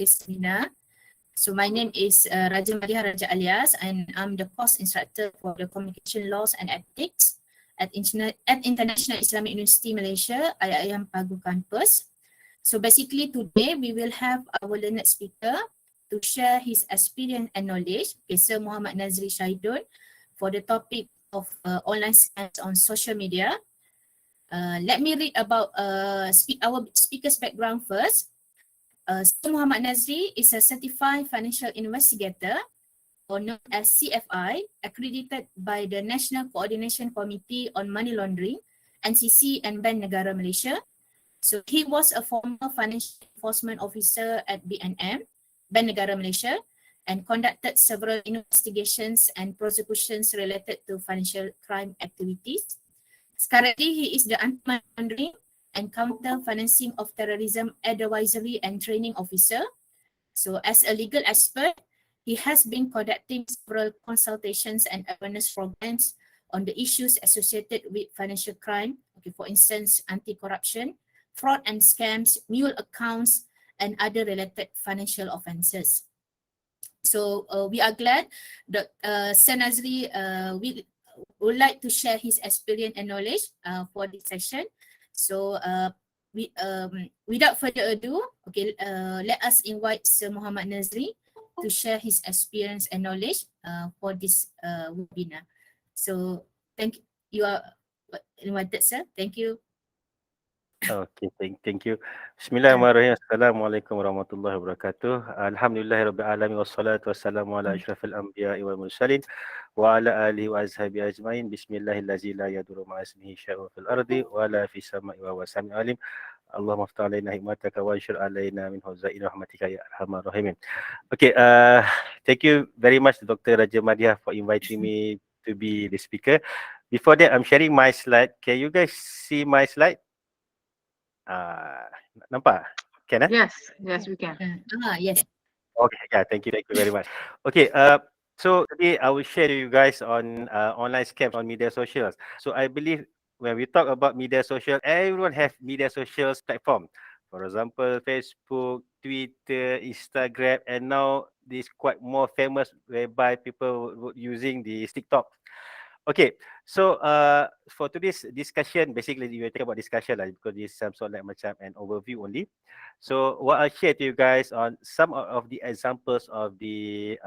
this seminar. So my name is Raja Maria Raja Alias, and I'm the course instructor for the Communication Laws and Ethics at International Islamic University Malaysia, IIUM Pagu Campus. So basically today we will have our learned speaker to share his experience and knowledge, Sir Muhammad Nazri Shahidun, for the topic of online scams on social media. Let me read about our speaker's background first. Sir Muhammad Nazri is a certified financial investigator, or known as CFI, accredited by the National Coordination Committee on Money Laundering, NCC, and Bank Negara Malaysia. So he was a former financial enforcement officer at BNM, Bank Negara Malaysia, and conducted several investigations and prosecutions related to financial crime activities. Currently, he is the anti-money laundering and counter financing of terrorism advisory and training officer. So as a legal expert, he has been conducting several consultations and awareness programs on the issues associated with financial crime. Okay, for instance, anti-corruption, fraud and scams, mule accounts, and other related financial offences. So we are glad that Sir Nazri would like to share his experience and knowledge for this session. So without further ado, okay, let us invite Sir Muhammad Nazri to share his experience and knowledge for this webinar. So thank you. You are invited, sir. Thank you. Okay, thank you. Bismillahirrahmanirrahim. Assalamualaikum warahmatullahi wabarakatuh. Alhamdulillahirabbil alamin wassalatu wassalamu ala asyrafil anbiya'i wal mursalin wa ala alihi wa ashabihi ajmain. Bismillahillazi la yadurru ma'a ismihi syai'un fil ardi wa la fis sama'i wa huwa samiul alim. Allahumma aftah alaina hikmataka wa anshur alaina min huza'i rahmatika ya arhamar rahimin. Okay, thank you very much Dr. Raja Madia for inviting me to be the speaker. Before that, I'm sharing my slide. Can you guys see my slide? Nampak? Can Yes, we can. Yes. Okay, yeah, thank you very much. Okay, so today I will share to you guys on online scams on media socials. So I believe when we talk about media social, everyone have media socials platform. For example, Facebook, Twitter, Instagram, and now this quite more famous whereby people using the TikTok. Okay, so for today's discussion, basically we will talk about discussion lah, because this is some sort like macam an overview only. So what I'll share to you guys on some of the examples of the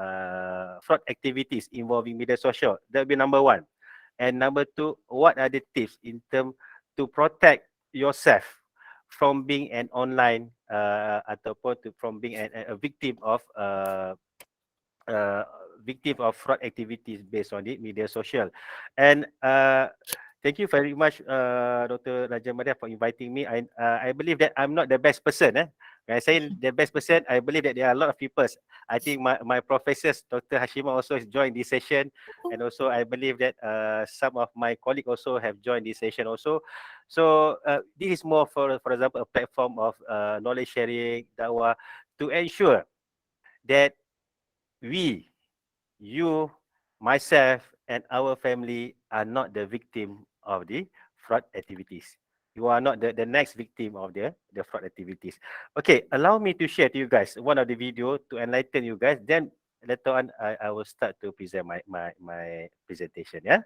fraud activities involving media social. That will be number one. And number two, what are the tips in terms to protect yourself from being an online ataupun from being a victim of fraud activities based on the media social. And thank you very much, Dr. Raja Maria, for inviting me. I believe that I'm not the best person. When I say the best person, I believe that there are a lot of people. I think my professors, Dr. Hashima, also has joined this session. And also I believe that some of my colleagues also have joined this session also. So this is more for example, a platform of knowledge sharing, dawah, to ensure that we, you, myself, and our family are not the victim of the fraud activities. You are not the next victim of the fraud activities. Okay, allow me to share to you guys one of the video to enlighten you guys. Then later on, I will start to present my presentation. Yeah.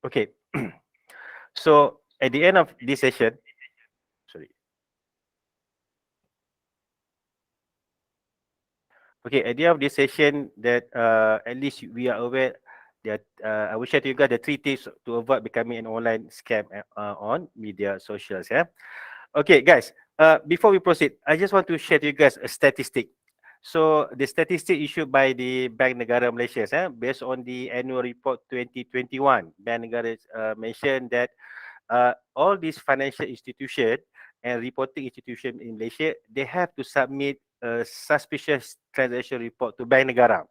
Okay. So at the end of this session, sorry. Okay, at the end of this session, that at least we are aware that I will share to you guys the 3 tips to avoid becoming an online scam on media socials. Yeah. Okay, guys. Before we proceed, I just want to share to you guys a statistic. So the statistic issued by the Bank Negara Malaysia, based on the annual report 2021, Bank Negara mentioned that all these financial institution and reporting institution in Malaysia, they have to submit a suspicious transaction report to Bank Negara.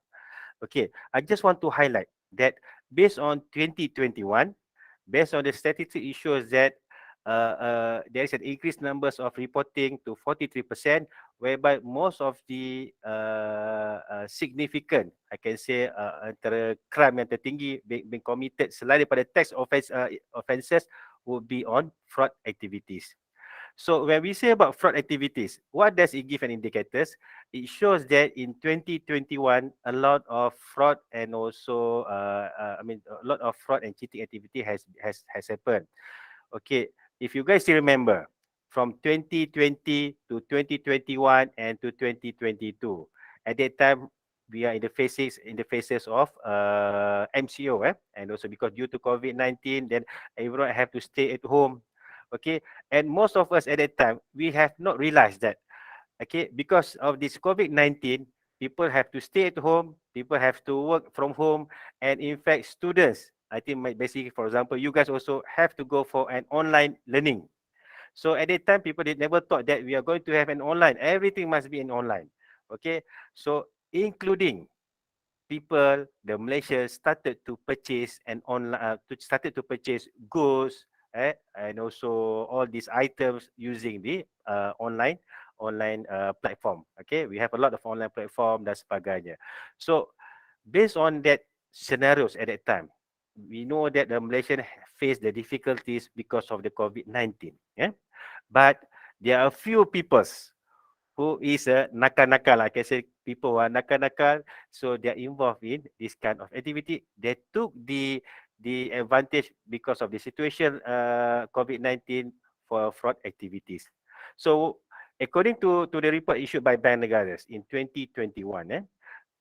Okay, I just want to highlight that based on 2021, based on the statistic, it shows that there is an increased numbers of reporting to 43%, whereby most of the significant, I can say, antara crime yang tertinggi being committed selain daripada tax offences would be on fraud activities. So when we say about fraud activities, what does it give an indicators? It shows that in 2021, a lot of fraud and also, a lot of fraud and cheating activity has happened. Okay, if you guys still remember, from 2020 to 2021 and to 2022, at that time we are in the phases of MCO, and also because due to COVID-19, then everyone have to stay at home. Okay, and most of us at that time we have not realized that, okay, because of this COVID-19, people have to stay at home, people have to work from home, and in fact students, I think basically, for example, you guys also have to go for an online learning. So at that time, people did never thought that we are going to have an online, everything must be in online. Okay, so including people, the Malaysians started to purchase and online, started to purchase goods, and also all these items using the online platform. Okay, we have a lot of online platform dan sebagainya. So based on that scenarios at that time, we know that the Malaysian face the difficulties because of the COVID-19. Yeah, but there are a few peoples who is a nakal-nakal. I can say people who are nakal-nakal, so they are involved in this kind of activity. They took the advantage because of the situation COVID-19 for fraud activities. So according to the report issued by Bank Negara in 2021,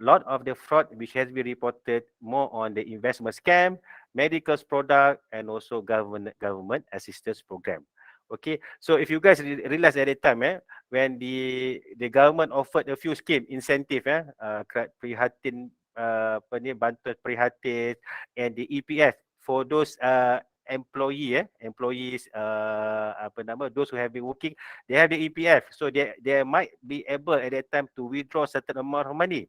lot of the fraud which has been reported more on the investment scam, medical product, and also government assistance program. Okay, so if you guys realize at the time, when the government offered a few scheme incentive, prihatin, apa ni, bantuan prihatin, and the EPF for those employees, apa nama, those who have been working, they have the EPF, so they might be able at that time to withdraw certain amount of money.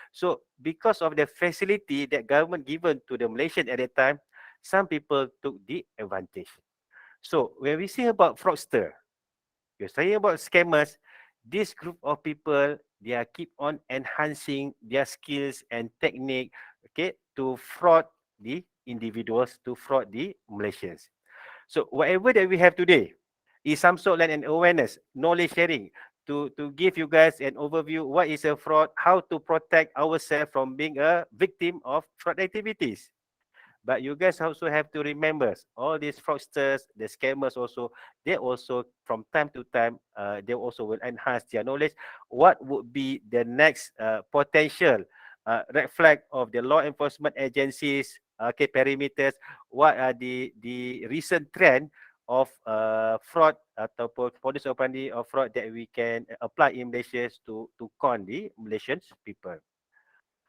So because of the facility that government given to the Malaysian at that time, some people took the advantage. So when we say about fraudster, we're saying about scammers, this group of people, they are keep on enhancing their skills and technique, okay, to fraud the individuals, to fraud the Malaysians. So whatever that we have today is some sort of an awareness, knowledge sharing, to give you guys an overview what is a fraud, how to protect ourselves from being a victim of fraud activities. But you guys also have to remember all these fraudsters, the scammers also, they also from time to time, they also will enhance their knowledge. What would be the next potential red flag of the law enforcement agencies, okay, perimeters? What are the recent trend of fraud ataupun modus operandi of fraud that we can apply in Malaysia to con the Malaysian people?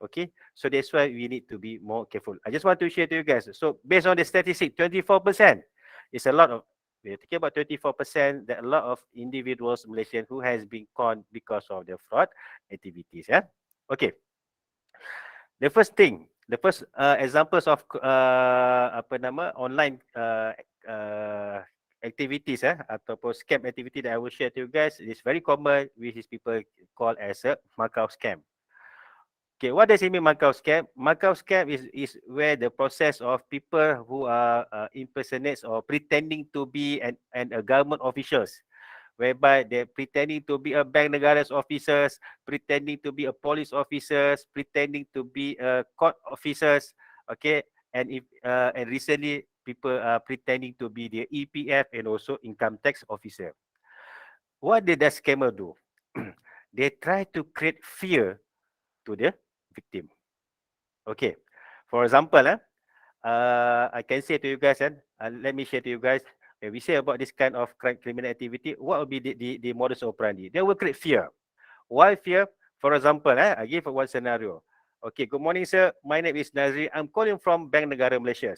Okay, so that's why we need to be more careful. I just want to share to you guys. So based on the statistic, 24% is a lot of, we're talking about 24%, that a lot of individuals, Malaysian, who has been conned because of the fraud activities. Yeah. Okay. The first thing, the first examples of apa nama, online activities, ataupun scam activity that I will share to you guys is very common, which is people call as a Macau Scam. Okay, what does it mean, Markov Scam? Markov Scam is where the process of people who are impersonates or pretending to be a government officials, whereby they're pretending to be a bank negara's officers, pretending to be a police officers, pretending to be a court officers, okay, and recently people are pretending to be the EPF and also income tax officer. What did the scammer do? They try to create fear to the victim. Okay. For example, I can say to you guys, let me share to you guys, when we say about this kind of criminal activity, what will be the modus operandi? They will create fear. Why fear? For example, I give one scenario. Okay, good morning, sir. My name is Nazri. I'm calling from Bank Negara Malaysia.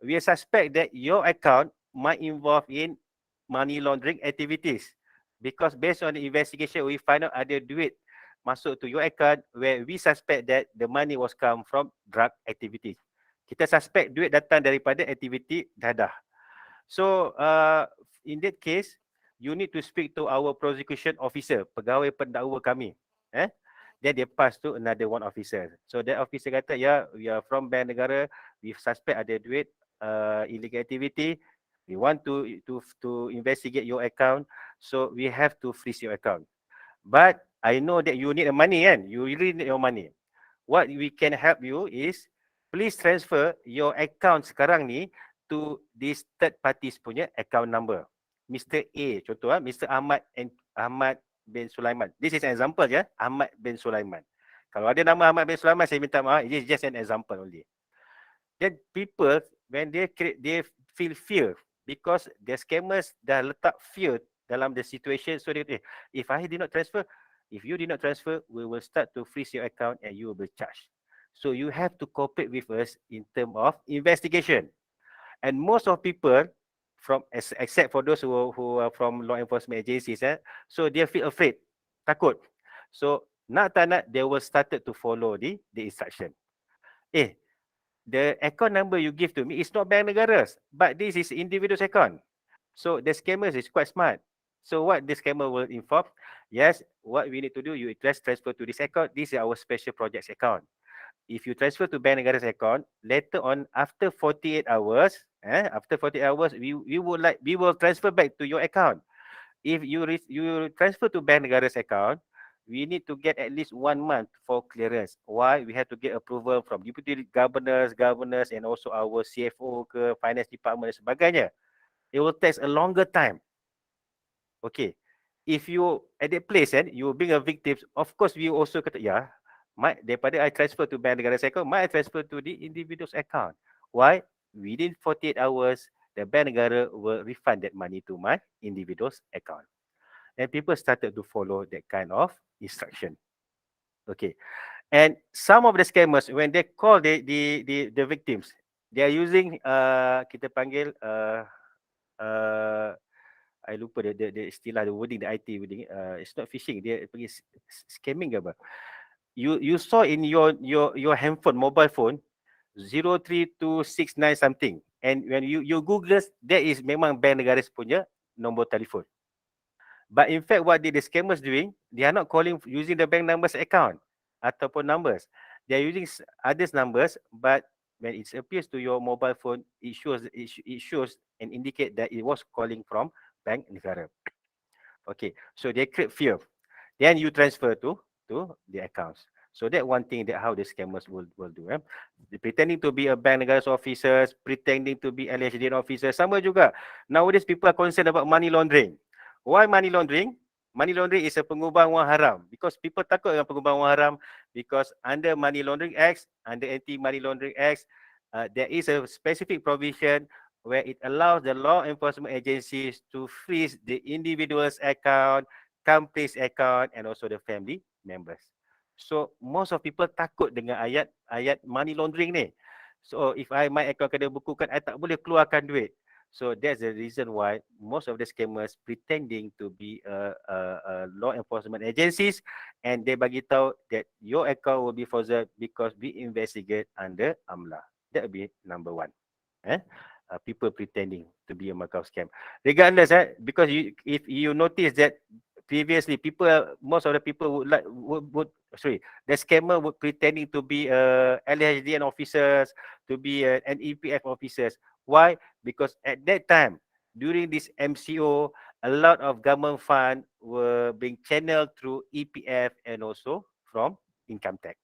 We suspect that your account might involve in money laundering activities. Because based on the investigation, we find out ada duit masuk to your account where we suspect that the money was come from drug activities. Kita suspect duit datang daripada aktiviti dadah. So in that case, you need to speak to our prosecution officer, pegawai pendakwa kami. Then they pass to another one officer. So that officer kata, yeah, we are from Bank Negara, we suspect ada duit illegal activity. We want to investigate your account, so we have to freeze your account. But I know that you need the money, kan? You really need your money. What we can help you is please transfer your account sekarang ni to this third parties punya account number. Mr. A, contoh Mr. Ahmad bin Sulaiman. This is an example ya, Ahmad bin Sulaiman. Kalau ada nama Ahmad bin Sulaiman, saya minta maaf. It is just an example only. Then people, when they feel fear because the scammers dah letak fear dalam the situation. So they, if you did not transfer, we will start to freeze your account and you will be charged. So you have to cooperate with us in terms of investigation. And most of people, except for those who are from law enforcement agencies, so they feel afraid, takut. So nak tak nak, they will started to follow the instruction. The account number you give to me is not Bank Negara's, but this is individual's account. So the scammers is quite smart. So what the scammer will inform? Yes, what we need to do, you just transfer to this account. This is our special projects account. If you transfer to Bank Negara's account, later on, after 48 hours, we will transfer back to your account. If you transfer to Bank Negara's account, we need to get at least 1 month for clearance. Why? We have to get approval from deputy governors, and also our CFO ke, finance department dan sebagainya. It will take a longer time. Okay. If you at that place and you being a victim, of course we also kata, yeah, daripada I transfer to Bank Negara's account, I transfer to the individual's account. Why? Within 48 hours, the Bank Negara will refund that money to my individual's account. And people started to follow that kind of instruction. Okay. And some of the scammers, when they call the victims, they are using kita panggil I lupa the istilah, the wording, the IT wording. It's not phishing, dia pergi scamming ke apa. You saw in your handphone, mobile phone, 03269 something, and when you Google, that is memang Bank Negara punya nombor telefon. But in fact, what the scammers doing, they are not calling using the bank numbers account ataupun numbers. They are using others numbers, but when it appears to your mobile phone, it shows and indicate that it was calling from Bank Negara. Okay, so they create fear. Then you transfer to the accounts. So that one thing that how the scammers will do. They pretending to be a Bank Negara officers, pretending to be LHDN officers. Sama juga. Nowadays people are concerned about money laundering. Why money laundering? Money laundering is a pengubahan wang haram. Because people takut dengan pengubahan wang haram. Because under Money Laundering Act, under Anti-Money Laundering Act, there is a specific provision where it allows the law enforcement agencies to freeze the individual's account, company's account, and also the family members. So most of people takut dengan ayat money laundering ni. So if my account kena bukukan, I tak boleh keluarkan duit. So that's the reason why most of the scammers pretending to be law enforcement agencies, and they bagi tahu that your account will be frozen because we investigate under AMLA. That will be number one. People pretending to be a Macau scam. Regardless, because if you notice that previously most of the people the scammer would pretending to be LHDN officers, to be an EPF officers. Why? Because at that time, during this MCO, a lot of government fund were being channeled through EPF and also from income tax.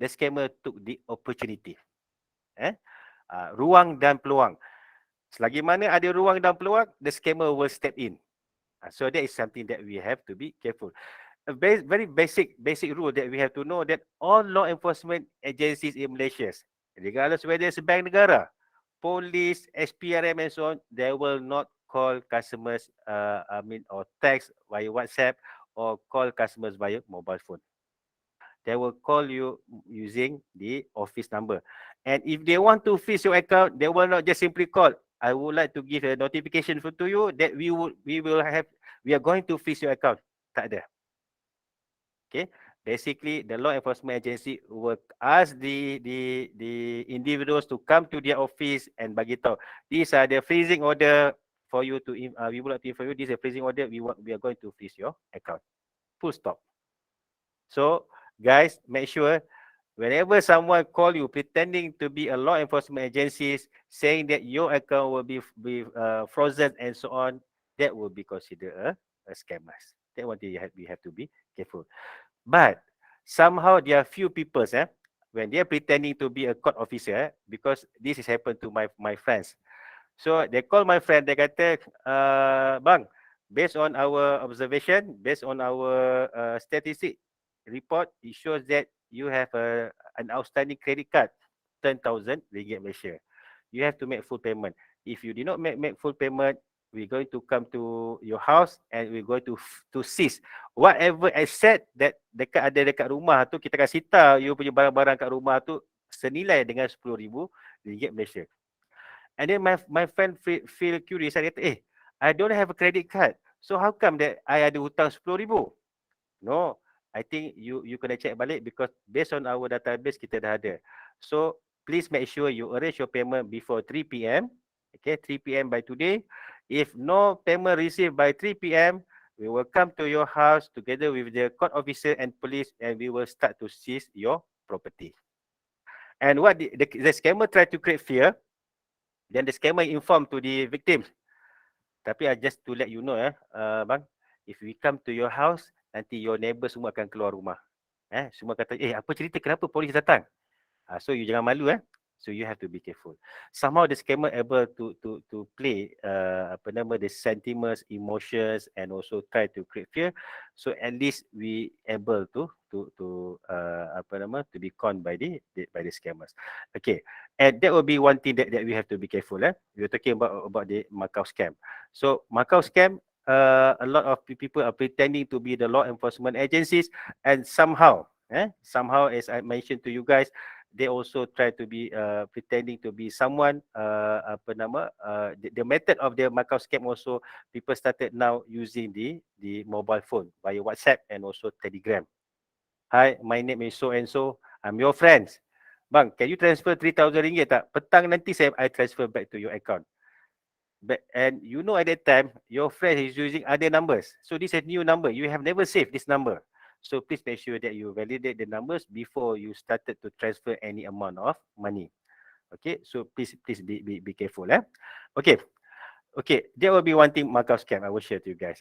The scammer took the opportunity. Ruang dan peluang. Selagi mana ada ruang dan peluang, the scammer will step in. So that is something that we have to be careful. A very basic rule that we have to know that all law enforcement agencies in Malaysia, regardless whether it's bank negara, police, SPRM and so on, they will not call customers, or text via WhatsApp or call customers via mobile phone. They will call you using the office number. And if they want to freeze your account, they will not just simply call. I would like to give a notification to you that we are going to freeze your account. Tak ada. Okay. Basically, the law enforcement agency will ask the individuals to come to their office and bagi tahu, these are the freezing order for you to we would like to inform you, this is a freezing order, we are going to freeze your account. Full stop. So guys, make sure whenever someone call you pretending to be a law enforcement agencies saying that your account will be frozen and so on, that will be considered a scammers. That one thing we have to be careful. But somehow there are few people, when they are pretending to be a court officer, because this has happened to my friends. So they call my friend, they kata, bang, based on our observation, based on our statistic report, it shows that you have an outstanding credit card, 10,000 ringgit Malaysia. You have to make full payment. If you did not make full payment, we're going to come to your house and we're going to seize whatever asset that dekat rumah tu. Kita akan sita you punya barang-barang kat rumah tu senilai dengan 10,000 ringgit Malaysia. And then my friend feel curious. Dia kata, I don't have a credit card. So how come that I ada hutang 10,000? No, I think you kena check balik because based on our database kita dah ada. So please make sure you arrange your payment before 3 p.m. Okay, 3 p.m. by today. If no payment received by 3 p.m., we will come to your house together with the court officer and police and we will start to seize your property. And what the scammer try to create fear, then the scammer inform to the victims. Tapi just to let you know, bang, if we come to your house, nanti your neighbor semua akan keluar rumah. Semua kata, apa cerita, kenapa polis datang? So you jangan malu. So you have to be careful. Somehow the scammer able to play the sentiments, emotions, and also try to create fear. So at least we able to be conned by the scammers. Okay, and that will be one thing that we have to be careful. We're talking about the Macau Scam. So Macau Scam, a lot of people are pretending to be the law enforcement agencies, and somehow, as I mentioned to you guys, they also try to be pretending to be someone. The method of the Markup Scam also, people started now using the mobile phone via WhatsApp and also Telegram. Hi, my name is so and so. I'm your friends. Bang, can you transfer 3,000 ringgit tak? Petang nanti I transfer back to your account. And you know at that time, your friend is using other numbers. So this is a new number. You have never saved this number. So please make sure that you validate the numbers before you started to transfer any amount of money. Okay, so please be careful. Okay, that will be one thing Markup Scam I will share to you guys.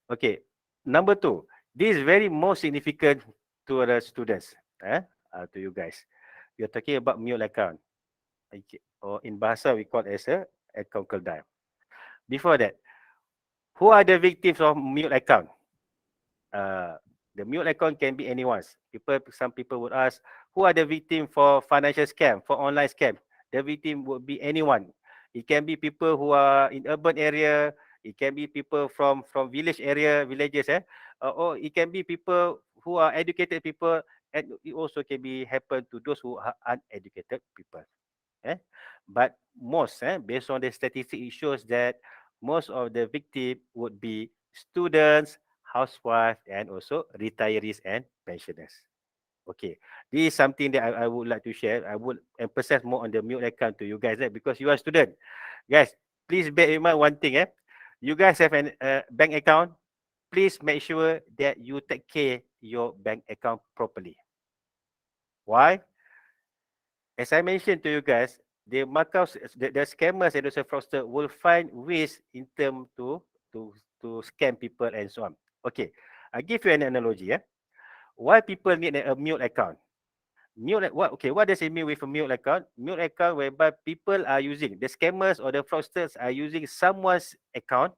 Okay, number 2. This is very most significant to the students. To you guys. We are talking about mule account. Okay. Or in Bahasa we call it as a account keldai. Before that, who are the victims of mule account? The mule account can be anyone's. Some people would ask, who are the victim for financial scam, for online scam? The victim would be anyone. It can be people who are in urban area. It can be people from villages, or it can be people who are educated people, and it also can be happen to those who are uneducated people. But most, based on the statistics, it shows that most of the victim would be students, housewives, and also retirees and pensioners. Okay, this is something that I would like to share. I would emphasize more on the mute account to you guys, because you are student. Guys, please bear in mind one thing. You guys have a bank account. Please make sure that you take care your bank account properly. Why? As I mentioned to you guys, the scammers and also fraudsters will find ways in terms to scam people and so on. Okay, I give you an analogy. Why people need a mute account? Mule, what does it mean with a mule account? Mule account whereby people are using, the scammers or the fraudsters are using someone's account,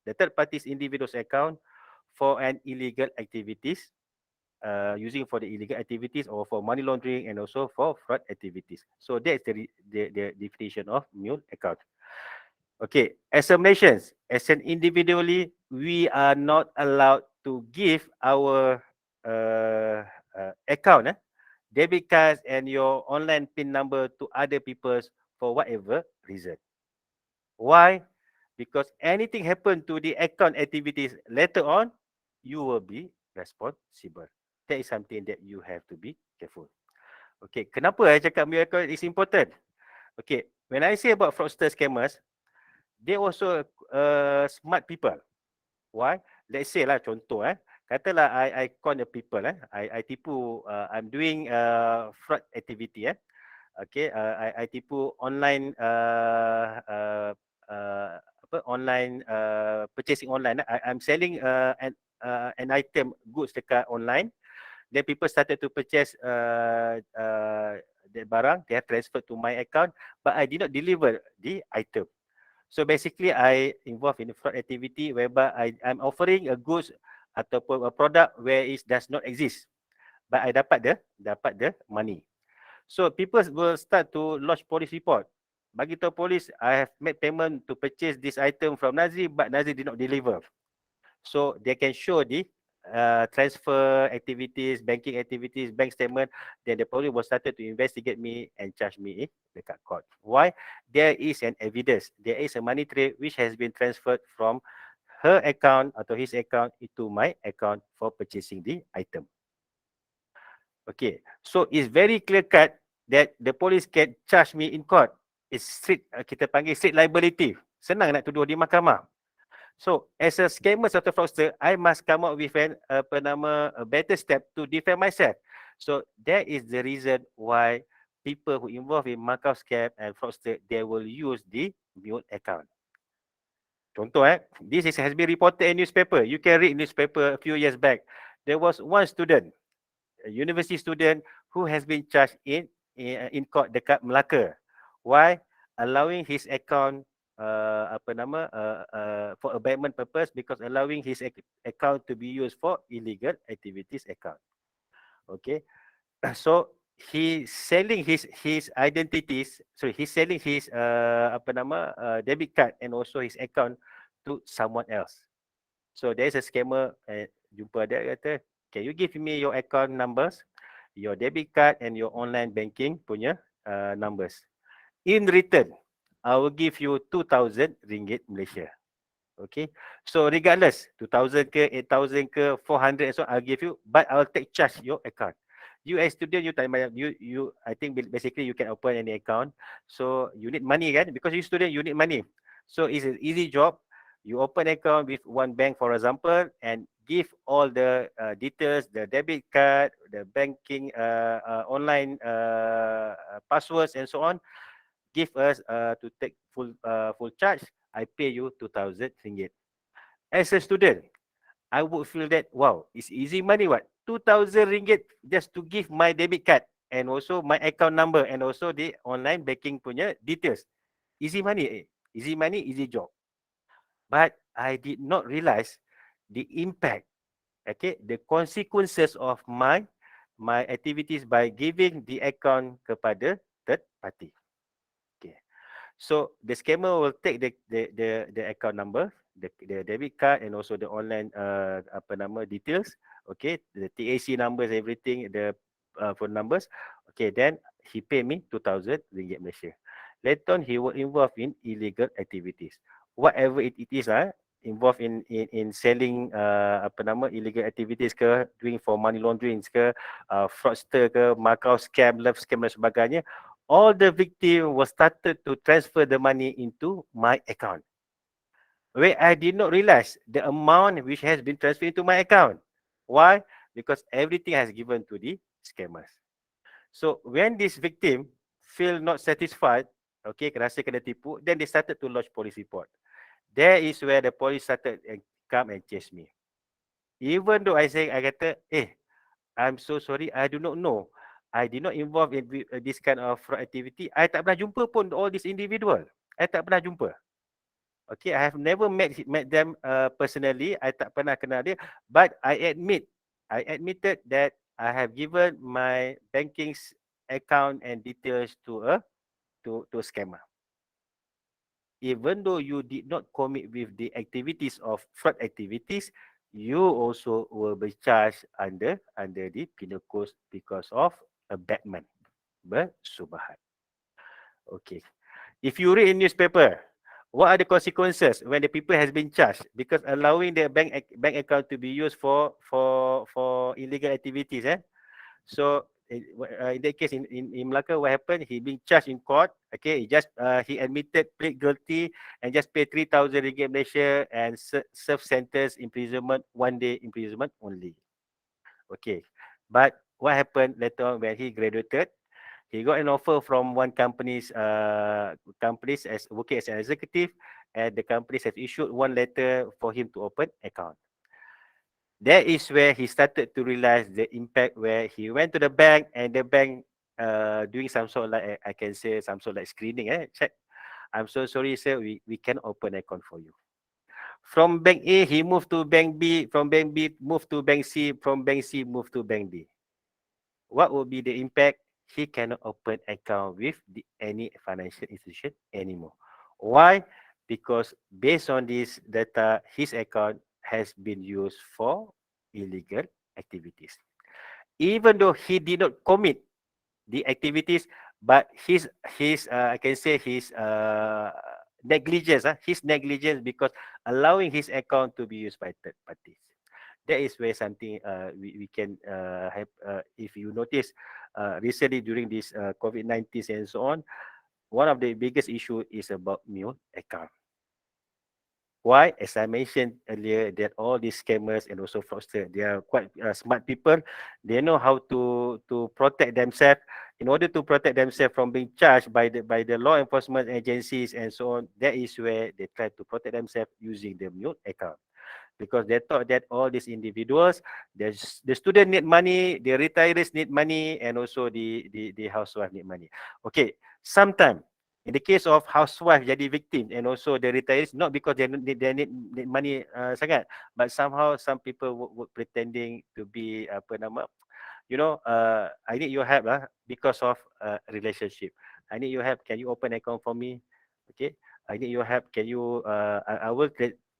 the third party's individual's account for an illegal activities, using for the illegal activities or for money laundering and also for fraud activities. So that's the definition of mule account. Okay, as a nations, as an individually, we are not allowed to give our account, debit cards and your online PIN number to other people for whatever reason. Why? Because anything happen to the account activities later on, you will be responsible. That is something that you have to be careful. Okay, kenapa I cakap mule account is important? Okay, when I say about fraudster scammers, they also smart people. Why? Let's say lah contoh katalah I con the people I tipu, I'm doing fraud activity okay, I tipu online apa online purchasing online. I'm selling an item goods dekat online. Then people started to purchase the barang. They have transferred to my account, but I did not deliver the item. So basically, I involved in fraud activity whereby I'm offering a goods ataupun a product where it does not exist, but I dapat the money. So people will start to lodge police report. Bagi tahu polis, I have made payment to purchase this item from Nazri, but Nazri did not deliver. So they can show the transfer activities, banking activities, bank statement. Then the police will started to investigate me and charge me dekat court. Why? There is an evidence. There is a money trail which has been transferred from her account atau his account into my account for purchasing the item. Okay, so it's very clear cut that the police can charge me in court. It's strict, kita panggil strict liability. Senang nak tuduh di mahkamah. So, as a scammer atau fraudster, I must come up with a better step to defend myself. So, that is the reason why people who involved in Markov Scam and fraudster, they will use the mule account. Contoh this has been reported in newspaper. You can read newspaper a few years back. There was one student, a university student who has been charged in court dekat Melaka. Why? Allowing his account for abatement purpose, because allowing his account to be used for illegal activities account. Okay, so he selling his identities. So he's selling his debit card and also his account to someone else. So there is a scammer jumpa dia kata, can you give me your account numbers, your debit card and your online banking punya numbers. In return, I will give you 2,000 ringgit Malaysia. Okay. So regardless, 2,000 ke, 8,000 ke, 400 so I'll give you, but I'll take charge your account. You as student, I think basically you can open any account. So you need money kan? Because you student, you need money. So it's an easy job. You open account with one bank, for example, and give all the details, the debit card, the banking, online passwords and so on. Give us to take full charge. I pay you 2,000 ringgit. As a student, I would feel that, wow, it's easy money what? 2,000 ringgit just to give my debit card and also my account number and also the online banking punya details. Easy money, easy job. But I did not realize the impact, okay, the consequences of my activities by giving the account kepada third party. Okay. So the scammer will take the account number, the debit card and also the online details. Okay, the TAC numbers, everything, the phone numbers. Okay, then he pay me 2,000 ringgit Malaysia. Later on, he will involve in illegal activities. Whatever it is, involved in selling illegal activities ke, doing for money laundering ke, fraudster ke, Macau Scam, love scam dan sebagainya. All the victim was started to transfer the money into my account, where I did not realize the amount which has been transferred into my account. Why? Because everything has given to the scammers. So when this victim feel not satisfied, okay, rasa kena tipu, then they started to lodge police report. There is where the police started and come and chase me. Even though I kata, I'm so sorry, I do not know. I did not involve in this kind of fraud activity. I tak pernah jumpa pun all these individual. I tak pernah jumpa. Okay, I have never met them personally. I tak pernah kenal dia. But I admitted that I have given my banking account and details to a scammer. Even though you did not commit with the activities of fraud activities, you also will be charged under the penal code because of abetment, bersubahat. Okay. If you read in newspaper, what are the consequences when the people has been charged because allowing the bank account to be used for illegal activities? So in that case, in Malacca, what happened? He been charged in court. Okay, he admitted, plead guilty, and just pay 3,000 ringgit Malaysia and serve sentence imprisonment, 1 day imprisonment only. Okay, but what happened later on when he graduated? He got an offer from one companies as working as an executive, and the companies have issued one letter for him to open account. That is where he started to realize the impact, where he went to the bank and the bank doing some sort of like, I can say some sort of like screening. Check. I'm so sorry, sir. We can open account for you. From bank A, he moved to bank B. From bank B, moved to bank C. From bank C, moved to bank D. What will be the impact? He cannot open account with any financial institution anymore. Why? Because based on this data, his account has been used for illegal activities. Even though he did not commit the activities, but his I can say his negligence because allowing his account to be used by third parties. That is where something we can have. If you notice, recently during this COVID-19 and so on, one of the biggest issue is about mule account. Why? As I mentioned earlier, that all these scammers and also fraudsters, they are quite smart people. They know how to protect themselves. In order to protect themselves from being charged by the law enforcement agencies and so on, that is where they try to protect themselves using the mule account. Because they thought that all these individuals, the student need money, the retirees need money, and also the housewife need money. Okay, sometimes in the case of housewife jadi victim and also the retirees, not because they need money sangat, but somehow some people would pretending to be apa nama, I need your help because of relationship. I need your help. Can you open account for me? Okay. I need your help. Can you? I will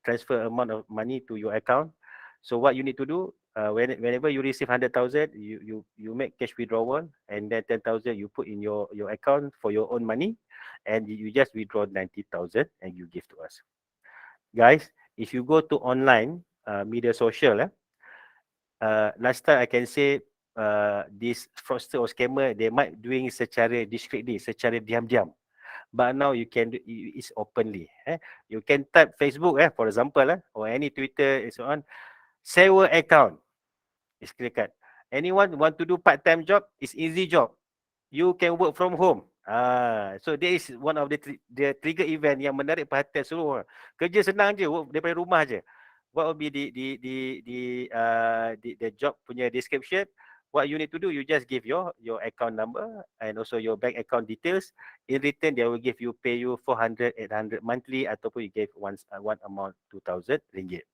transfer amount of money to your account. So what you need to do? Whenever you receive 100,000, you make cash withdrawal, and then 10,000 you put in your account for your own money, and you just withdraw 90,000 and you give to us. Guys, if you go to online media social, last time I can say this fraudster or scammer, they might doing secara discreetly, secara diam-diam. But now you can do it's openly. You can type Facebook, for example, or any Twitter and so on. Sewa account. It's clear cut. Anyone want to do part-time job? It's easy job. You can work from home. So that is one of the trigger event yang menarik perhatian seluruh orang. Kerja senang je, work daripada rumah je. What will be the job punya description? What you need to do, you just give your account number and also your bank account details. In return, they will pay you 400, 800 monthly, ataupun you give one amount 2,000 ringgit.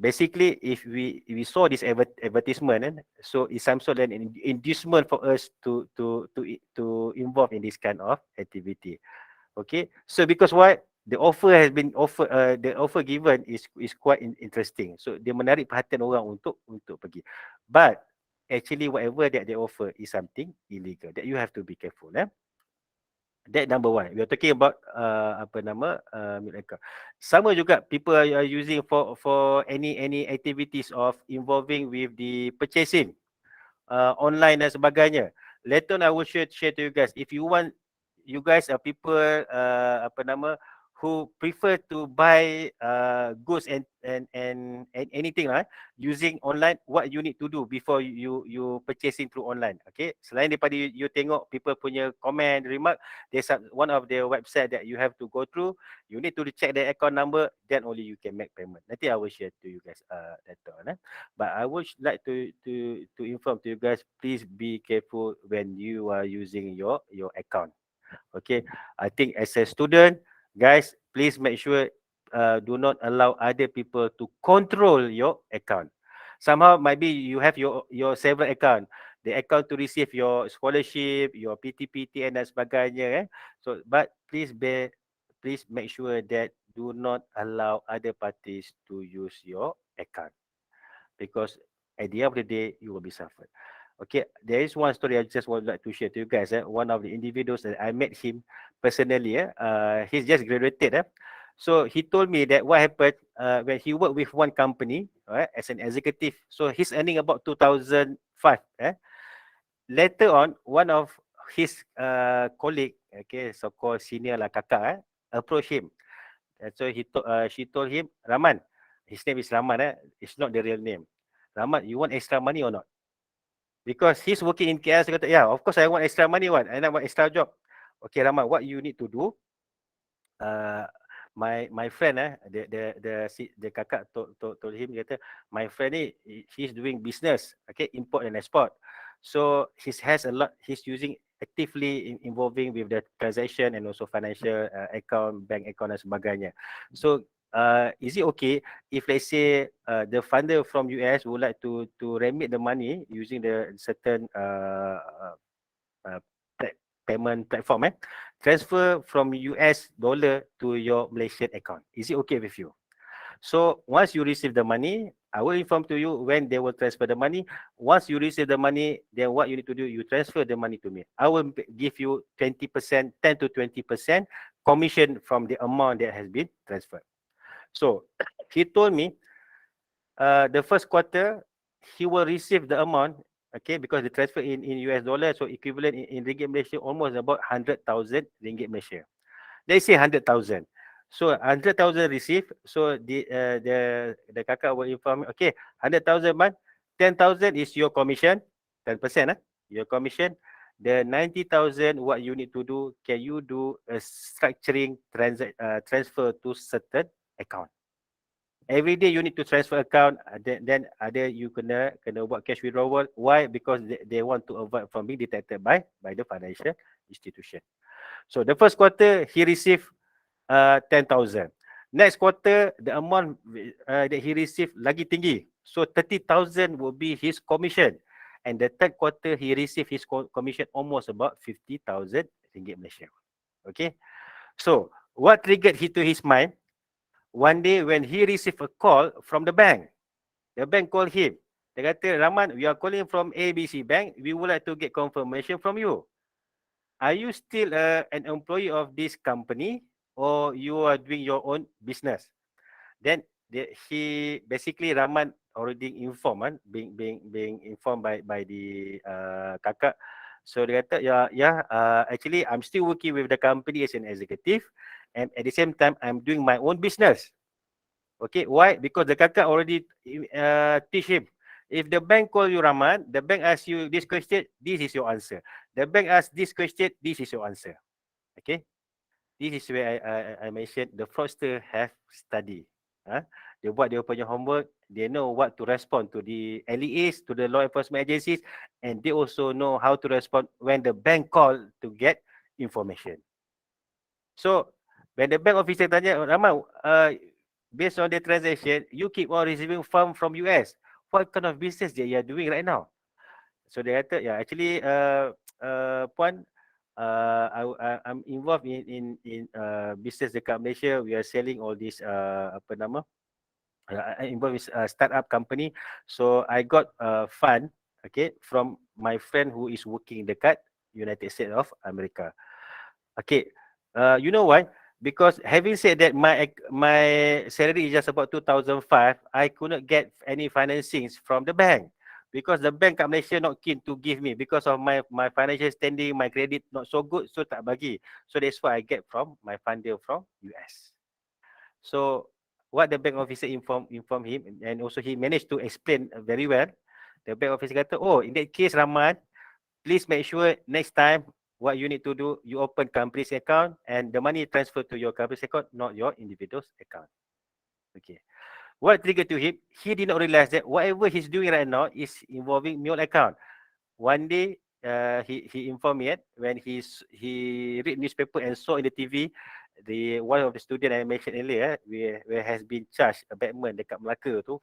Basically, if we saw this advertisement, so it's some sort of an inducement for us to involve in this kind of activity. Okay, so because why the offer has been the offer given is quite interesting. So dia menarik perhatian orang untuk pergi. But actually, whatever that they offer is something illegal that you have to be careful. That number one. We are talking about mule account. Sama juga people are using for any activities of involving with the purchasing online dan sebagainya. Later on I will share to you guys. If you want, you guys are people who prefer to buy goods and anything lah using online, what you need to do before you purchasing through online. Okay, selain daripada you tengok people punya comment remark, there's one of the website that you have to go through. You need to check the account number, then only you can make payment. Nanti I will share to you guys later on. But I would like to inform to you guys, please be careful when you are using your account. Okay, I think as a student, guys, please make sure do not allow other people to control your account. Somehow, maybe you have your several account, the account to receive your scholarship, your PTPTN dan sebagainya. So, but please make sure that do not allow other parties to use your account, because at the end of the day, you will be suffered. Okay, there is one story I just would like to share to you guys. One of the individuals that I met him personally. He's just graduated. So he told me that what happened when he worked with one company, right, as an executive. So he's earning about 2005. Later on, one of his colleague, okay, so-called senior lah, kakak, approached him. And so she told him, Rahman, his name is Rahman. It's not the real name. Rahman, you want extra money or not? Because he's working in KL, so kata, yeah, of course I want extra money, and I want extra job. Okay, Rahman, what you need to do? My friend, the kakak told him, kata, my friend ni, he's doing business, okay, import and export. So has a lot. He's using actively involving with the transaction and also financial account, bank account dan sebagainya. So is it okay if let's say the funder from US would like to remit the money using the certain uh, payment platform, transfer from US dollar to your Malaysian account? Is it okay with you? So once you receive the money, I will inform to you when they will transfer the money. Once you receive the money, then what you need to do, you transfer the money to me. I will give you 20%, 10 to 20% commission from the amount that has been transferred. So he told me the first quarter, he will receive the amount, okay, because the transfer in US dollar, so equivalent in ringgit Malaysia, almost about 100,000 ringgit Malaysia. Let's say 100,000. So 100,000 received. So the kakak will inform me, okay, 100,000 man, 10,000 is your commission, 10%, your commission. The 90,000, what you need to do, can you do a structuring transfer to certain account? Every day you need to transfer account, then ada you kena buat cash withdrawal. Why? Because they want to avoid from being detected by the financial institution. So the first quarter he received 10,000. Next quarter the amount that he received lagi tinggi. So 30,000 will be his commission. And the third quarter he received his commission almost about 50,000 ringgit Malaysia. Okay. So what triggered to his mind? One day when he received a call from the bank called him. Dia kata, Rahman, we are calling from ABC Bank. We would like to get confirmation from you. Are you still an employee of this company or you are doing your own business? Then he basically, Rahman already informed, being informed by the kakak. So dia kata, actually I'm still working with the company as an executive, and at the same time I'm doing my own business. Okay, why? Because the kakak already teach him. If the bank call you Rahman, the bank asks you this question, this is your answer. The bank asks this question, this is your answer. Okay, this is where I mentioned the fraudster have study. Dia buat dia punya homework, they know what to respond to the LEAs, to the law enforcement agencies, and they also know how to respond when the bank call to get information. So when the bank officer tanya, Rahman, based on the transaction, you keep on receiving funds from US. What kind of business that you are doing right now? So dia kata, yeah, actually, Puan, I'm involved in business dekat Malaysia. We are selling all this I involved with a startup company. So I got a fund, okay, from my friend who is working dekat United States of America. Okay, you know why? Because having said that, my salary is just about 2005, I could not get any financings from the bank because the bank kat Malaysia not keen to give me because of my financial standing, my credit not so good, so tak bagi. So that's what I get from my funder from US. So what the bank officer inform him, and also he managed to explain very well. The bank officer kata, oh, in that case Rahman, please make sure next time what you need to do, you open company's account and the money transfer to your company's account, not your individual's account. Okay. What triggered to him? He did not realize that whatever he's doing right now is involving mule account. One day, he informed me when he read newspaper and saw in the TV the one of the student I mentioned earlier, where has been charged abatement dekat Melaka tu.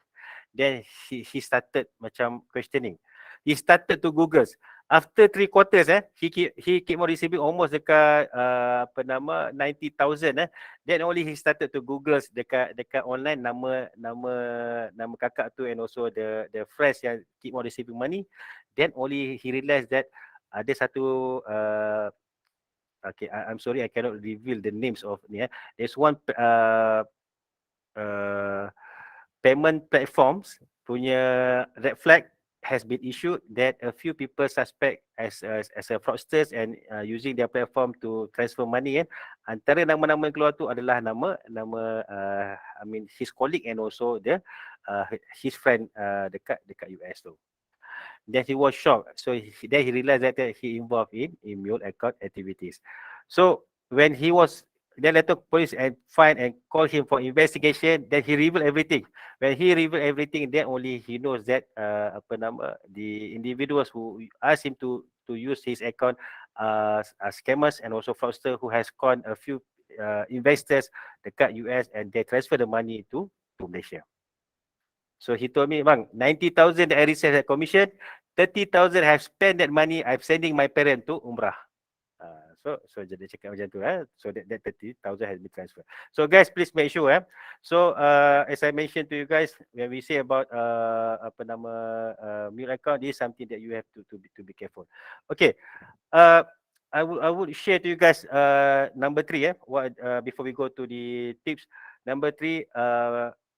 Then he started macam questioning. He started to Google. After 3 quarters, he keep on receiving almost dekat 90,000. Then only he started to Google dekat online nama kakak tu, and also the friends yang keep on receiving money. Then only he realized that ada satu okay, I'm sorry I cannot reveal the names of ni. There's one payment platforms punya red flag has been issued that a few people suspect as a fraudsters and using their platform to transfer money. Antara nama-nama yang keluar tu adalah nama I mean his colleague and also his friend dekat US tu. Then he was shocked. So then he realized that he involved in mule account activities. So when he was then later police and find and call him for investigation, then he revealed everything. When he revealed everything, then only he knows that the individuals who asked him to use his account are scammers and also fraudsters who has conned a few investors dekat US, and they transfer the money to Malaysia. So he told me, bang, 90,000 that I received as commission, 30,000 I have spent that money, I'm sending my parent to Umrah. So dia cakap macam tu. So that 30,000 has been transferred. So guys, please make sure. So as I mentioned to you guys, when we say about mule account, this is something that you have to be careful. Okay. I would share to you guys number 3. Before we go to the tips, number 3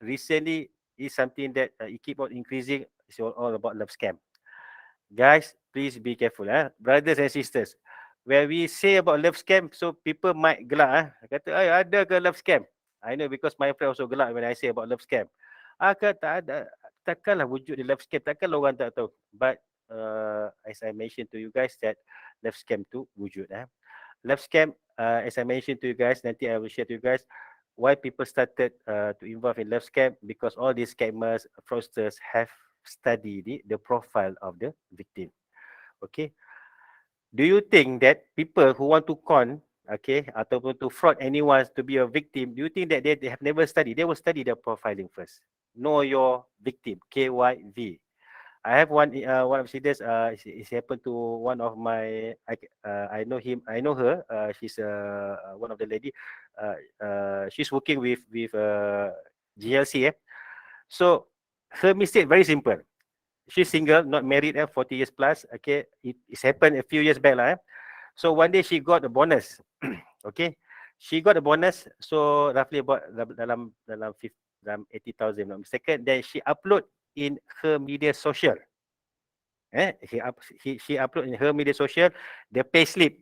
recently is something that it keep on increasing. It's all about love scam. Guys, please be careful, brothers and sisters. When we say about love scam, so people might gelak, kata, ada ke love scam? I know because my friend also gelak when I say about love scam. Tak ada, takkanlah wujud di love scam, takkanlah orang tak tahu. But as I mentioned to you guys that love scam tu wujud. Love scam, as I mentioned to you guys, nanti I will share to you guys why people started to involve in love scam, because all these scammers, fraudsters have studied the profile of the victim. Okay. Do you think that people who want to con, ataupun to fraud anyone to be a victim, do you think that they have never studied? They will study the profiling first. Know your victim, KYV. I have one of students. It happened to one of my. I know him. I know her. She's one of the lady. She's working with GLC. So her mistake very simple. She's single, not married, 40 years plus. Okay, it's happened a few years back lah. So one day she got a bonus. Okay, she got a bonus. So roughly about dalam 80,000, not mistaken. Then she upload in her media social. She upload in her media social the payslip.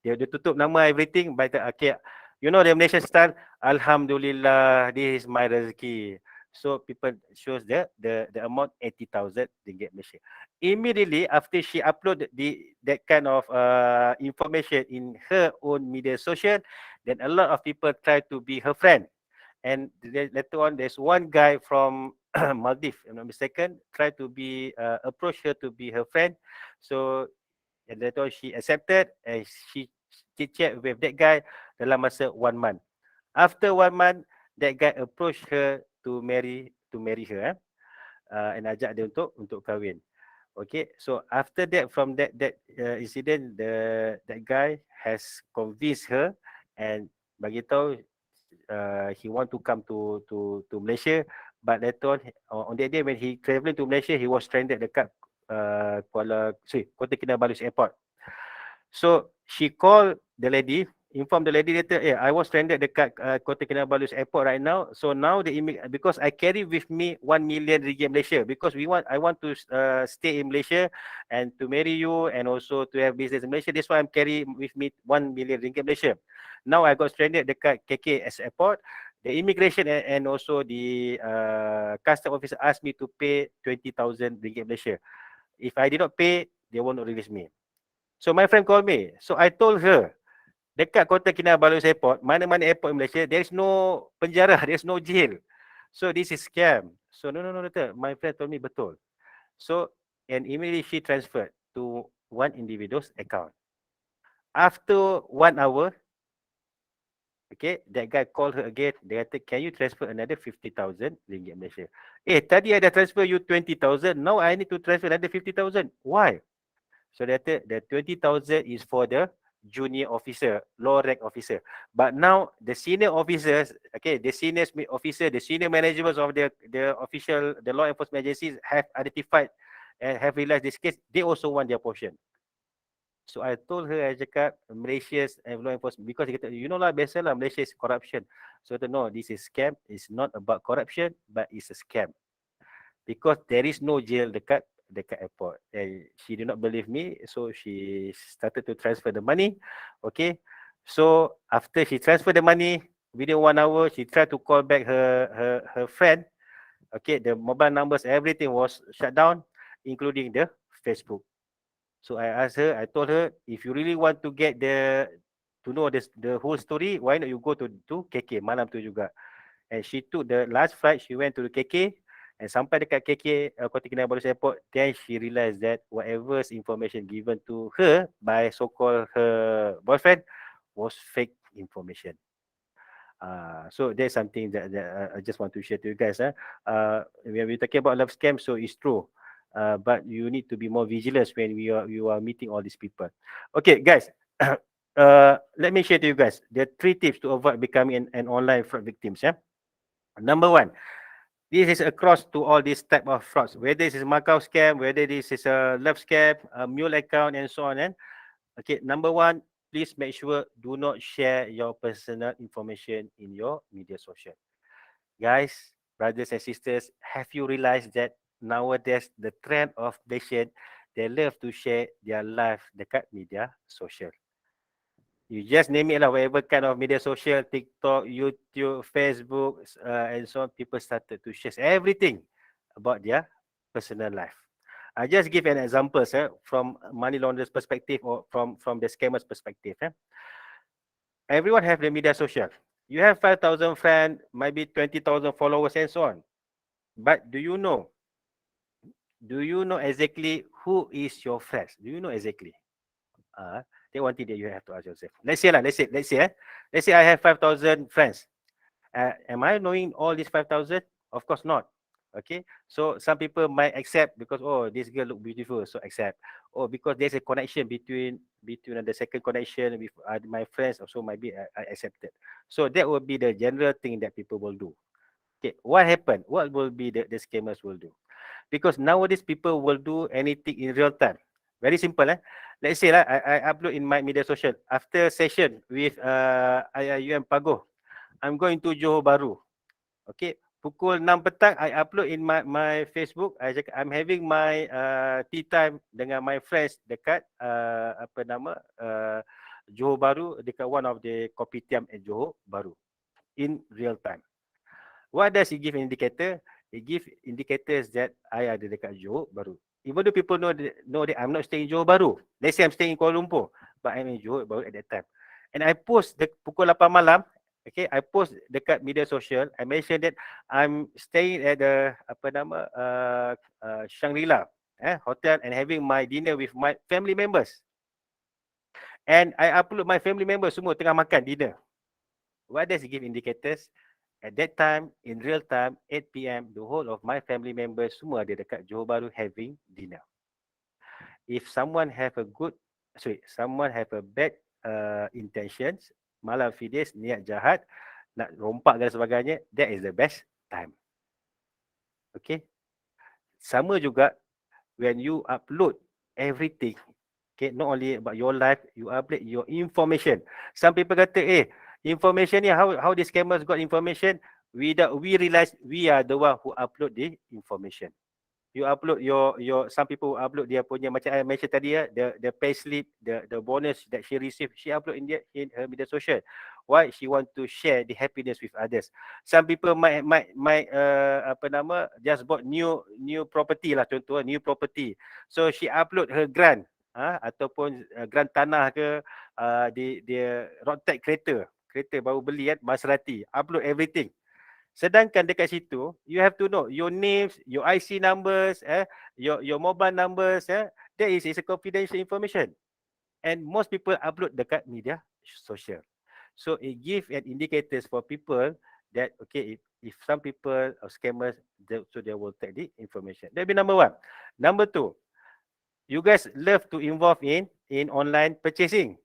Dia tutup nama everything. But okay, you know the Malaysian style. Alhamdulillah, this is my rezeki. So people shows the amount 80,000 ringgit Malaysia. Immediately after she upload that kind of information in her own media social, then a lot of people try to be her friend. And later on, there's one guy from Maldives, if I'm not mistaken, try to be approach her to be her friend. So and later on, she accepted, and she chit-chat with that guy dalam masa 1 month. After 1 month, that guy approached her to marry her, and ajak dia untuk kahwin. Okay, so after that, from that incident, that guy has convinced her and bagi tahu he want to come to Malaysia, but later on that day when he travelling to Malaysia, he was stranded dekat Kota Kinabalu Airport. So she called the lady inform the lady later, I was stranded dekat Kota Kinabalu airport right now. So now because I carry with me 1 million ringgit Malaysia, because I want to stay in Malaysia and to marry you and also to have business in Malaysia. That's why I'm carrying with me 1 million ringgit Malaysia. Now I got stranded dekat KKS airport. The immigration and also the custom officer asked me to pay 20,000 ringgit Malaysia. If I did not pay, they will not release me. So my friend called me. So I told her, dekat Kota Kinabalu Airport, mana-mana airport in Malaysia, there is no penjara, there is no jail. So this is scam. So no, doctor. My friend told me betul. So and immediately she transferred to one individual's account. After 1 hour, okay, that guy called her again. Dia kata, can you transfer another 50,000 ringgit Malaysia? Tadi I dah transfer you 20,000. Now I need to transfer another 50,000. Why? So dia kata, the 20,000 is for the junior officer, low rank officer. But now the senior officers, okay, the senior officer, the senior managers of the law enforcement agencies have identified and have realized this case. They also want their portion. So I told her, I cakap, Malaysia's law enforcement, because dia kata, you know lah, biasalah Malaysia is corruption. So I said, no, this is scam. It's not about corruption, but it's a scam. Because there is no jail dekat airport. And she did not believe me, so she started to transfer the money. Okay, so after she transferred the money, within 1 hour, she tried to call back her friend. Okay, the mobile numbers, everything was shut down, including the Facebook. So I asked her, I told her, if you really want to get to know the whole story, why not you go to KK malam tu juga. And she took the last flight, she went to the KK, and sampai dekat KK, Kota Kinabalu Airport, then she realized that whatever information given to her by so-called her boyfriend was fake information. So that's something that I just want to share to you guys. When we're talking about love scam, so it's true. But you need to be more vigilant when you are meeting all these people. Okay, guys. Let me share to you guys the 3 tips to avoid becoming an online fraud victims. Number 1, this is across to all these type of frauds, whether this is Macau scam, whether this is a love scam, a mule account, and so on. And okay, number 1, please make sure do not share your personal information in your media social. Guys, brothers and sisters, have you realized that nowadays the trend of Malaysian, they love to share their life dekat media social? You just name it lah, whatever kind of media social, TikTok, YouTube, Facebook, and so on. People started to share everything about their personal life. I just give an example, from money launderers perspective or from the scammers perspective. Everyone have the media social. You have 5,000 friends, maybe 20,000 followers, and so on. But do you know exactly who is your friends? Do you know exactly? That one thing that you have to ask yourself. Let's say I have 5,000 friends. Am I knowing all these 5,000? Of course not. Okay, so some people might accept because, oh, this girl look beautiful, so accept. Or because there's a connection between the second connection with my friends, also might be I accepted. So that will be the general thing that people will do. Okay, what happened? What will be the scammers will do? Because nowadays people will do anything in real time. Very simple. Let's say I upload in my media social. After session with IIUM Pago, I'm going to Johor Bahru. Okay, pukul 6 petang, I upload in my Facebook. I'm having my tea time dengan my friends dekat Johor Bahru, dekat one of the kopitiam at Johor Bahru in real time. What does it give an indicator? It gives indicators that I ada dekat Johor Bahru. Even though people know that I'm not staying in Johor Bahru. Let's say I'm staying in Kuala Lumpur, but I'm in Johor Bahru at that time. And I post pukul 8 malam. Okay, I post dekat media social. I mention that I'm staying at the Shangri-La hotel and having my dinner with my family members. And I upload my family members semua tengah makan dinner. What does it give indicators? At that time, in real time, 8 p.m., the whole of my family members semua ada dekat Johor Bahru having dinner. If someone have a bad intentions, malam fides, niat jahat, nak rompak dan sebagainya, that is the best time. Okay. Sama juga when you upload everything Okay, not only about your life, you upload your information. Some people kata, information ni, how the scammers got information? Without we realize we are the one who upload the information. You upload your some people upload dia punya, macam I mention tadi ya, the pay slip, the bonus that she received, she upload in her media social. Why? She want to share the happiness with others. Some people might apa nama, just bought new property lah, contoh new property, so she upload her grant, ataupun grant tanah ke, dia road tax kereta baru beli kan, Maserati, upload everything. Sedangkan dekat situ, you have to know your names, your IC numbers, your mobile numbers, that is a confidential information. And most people upload dekat media social. So it gives an indicators for people that, okay, if some people or scammers, so they will take the information. That be number one. Number two, you guys love to involve in online purchasing.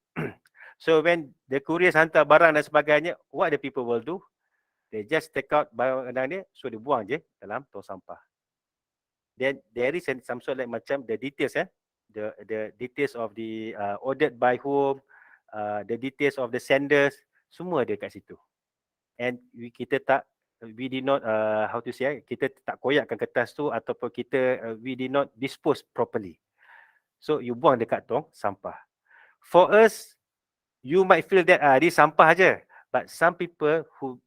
So when the couriers hantar barang dan sebagainya, what the people will do? They just take out barang dia, so dia buang je dalam tong sampah. Then there is some sort like macam the details, the details of the ordered by whom, the details of the senders, semua ada kat situ. And we did not how to say, kita tak koyakkan kertas tu, ataupun kita we did not dispose properly. So you buang dekat tong sampah. For us, you might feel that this sampah aja, but some people who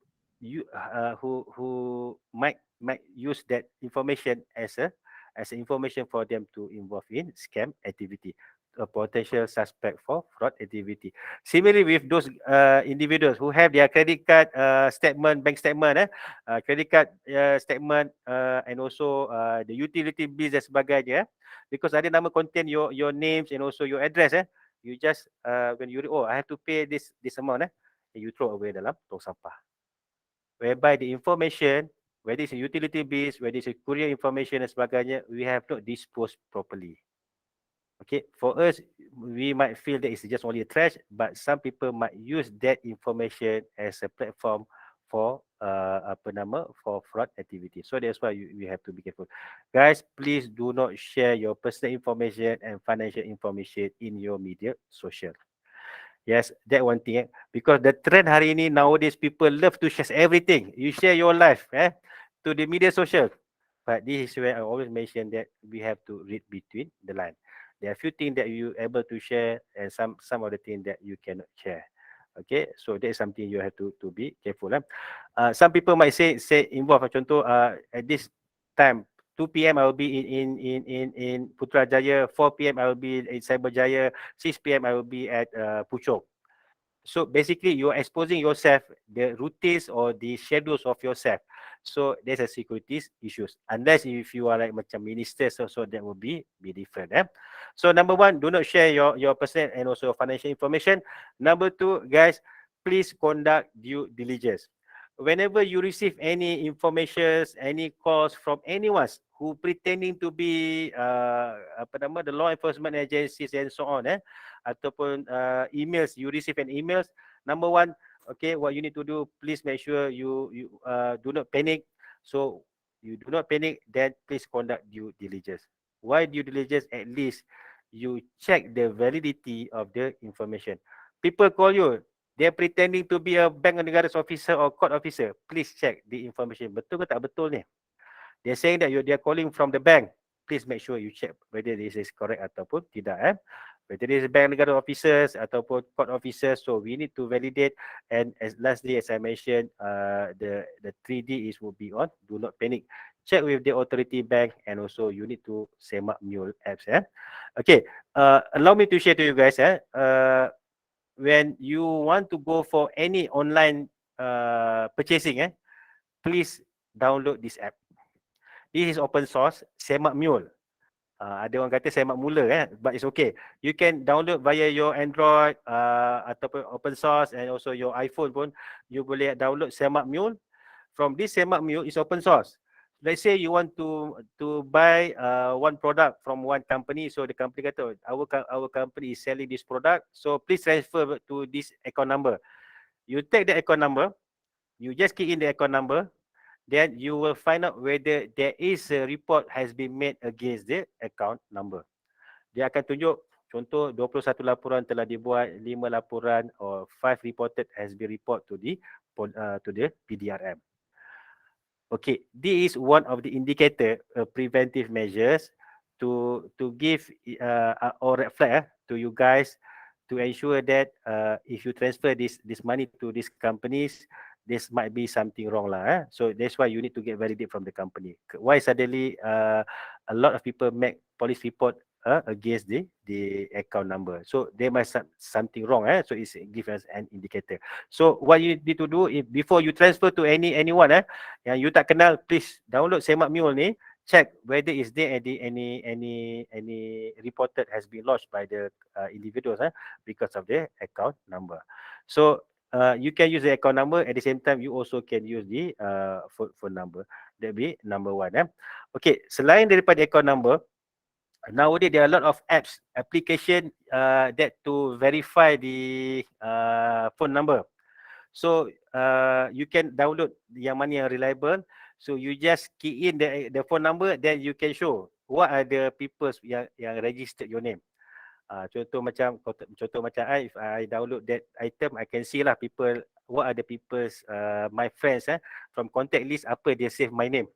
might use that information as information for them to involve in scam activity, a potential suspect for fraud activity. Similarly with those individuals who have their credit card statement, bank statement, credit card statement, and also the utility bills dan sebagainya, because ada nama contain your names and also your address, you just when you I have to pay this amount, you throw away dalam tong sampah, whereby the information, whether it's a utility bills, whether it's a courier information dan sebagainya, we have not disposed properly. Okay, for us, we might feel that it's just only a trash, but some people might use that information as a platform for for fraud activity. So that's why you have to be careful. Guys, please do not share your personal information and financial information in your media social. Yes, that one thing. Because the trend hari ini, nowadays people love to share everything. You share your life to the media social. But this is where I always mention that we have to read between the line. There are few things that you able to share, and some of the things that you cannot share. Okay, so that is something you have to be careful. Some people might say involve. Contoh, at this time 2 p.m. I will be in Putrajaya, 4 p.m. I will be in Cyberjaya, 6 p.m. I will be at Puchong. So basically, you're exposing yourself, the routines or the schedules of yourself. So there's a security issues. Unless if you are like macam minister, so that will be different. So number one, do not share your personal and also financial information. Number two, guys, please conduct due diligence. Whenever you receive any information, any calls from anyone who pretending to be the law enforcement agencies and so on, ataupun emails, you receive an emails, number one, okay, what you need to do, please make sure you do not panic. So you do not panic, then please conduct due diligence. Why due diligence? At least you check the validity of the information. People call you, they're pretending to be a bank negara officer or court officer. Please check the information. Betul ke tak betul ni? They're saying that they're calling from the bank. Please make sure you check whether this is correct ataupun tidak. Whether this is bank negara officers ataupun court officers. So we need to validate. And lastly, as I mentioned, the 3D is will be on. Do not panic. Check with the authority bank, and also you need to semak mule apps. Okay. Allow me to share to you guys. When you want to go for any online purchasing, please download this app. This is open source, semak mule. Ada orang kata semak mula, but it's okay. You can download via your Android ataupun open source, and also your iPhone pun you boleh download semak mule. From this semak mule is open source. Let's say you want to buy one product from one company, so the company kata our company is selling this product, so please transfer to this account number. You take the account number, you just key in the account number, then you will find out whether there is a report has been made against the account number. Dia akan tunjuk, Contoh 21 laporan telah dibuat, 5 laporan or 5 reported has been report to the PDRM. Okay, this is one of the indicator preventive measures to give or reflect to you guys to ensure that if you transfer this money to these companies, this might be something wrong lah. So that's why you need to get validate from the company. Why suddenly a lot of people make police report against the account number? So there must something wrong. So it's give us an indicator. So what you need to do if before you transfer to anyone yang you tak kenal, please download Semak Mule ni, check whether is there any reported has been lodged by the individuals because of the account number. So you can use the account number, at the same time you also can use the phone number. That be number one. Okay, selain daripada account number, nowadays there are a lot of application that to verify the phone number. So you can download yang mana yang reliable. So you just key in the phone number, then you can show what are the people yang registered your name. Contoh macam if I download that item, I can see lah people, what are the people's my friends from contact list, apa dia save my name.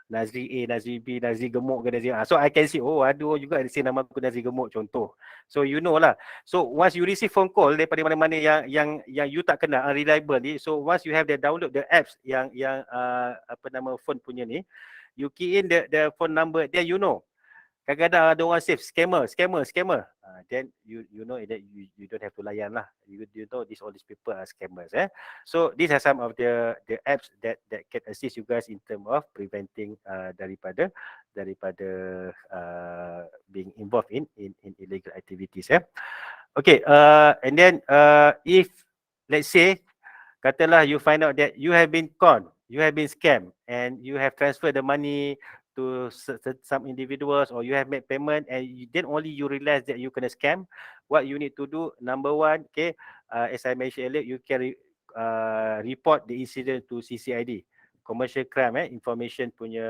Nazri A, Nazri B, Nazri Gemuk ke Nazri so I can see, oh ada juga di sini nama aku Nazri Gemuk contoh. So you know lah. So once you receive phone call daripada mana-mana yang you tak kenal, unreliable ni, so once you have the download the apps yang apa nama phone punya ni, you key in the phone number, then you know. Kadang-kadang ada orang save scammer. Then you know that you don't have to layan lah. You know all these people are scammers. So these are some of the apps that can assist you guys in terms of preventing daripada being involved in illegal activities. Okay, and then if let's say katalah you find out that you have been conned, you have been scammed, and you have transferred the money to some individuals, or you have made payment and then only you realize that you kena scam, what you need to do, number one, okay, as I mentioned earlier, you can report the incident to CCID, Commercial Crime Information punya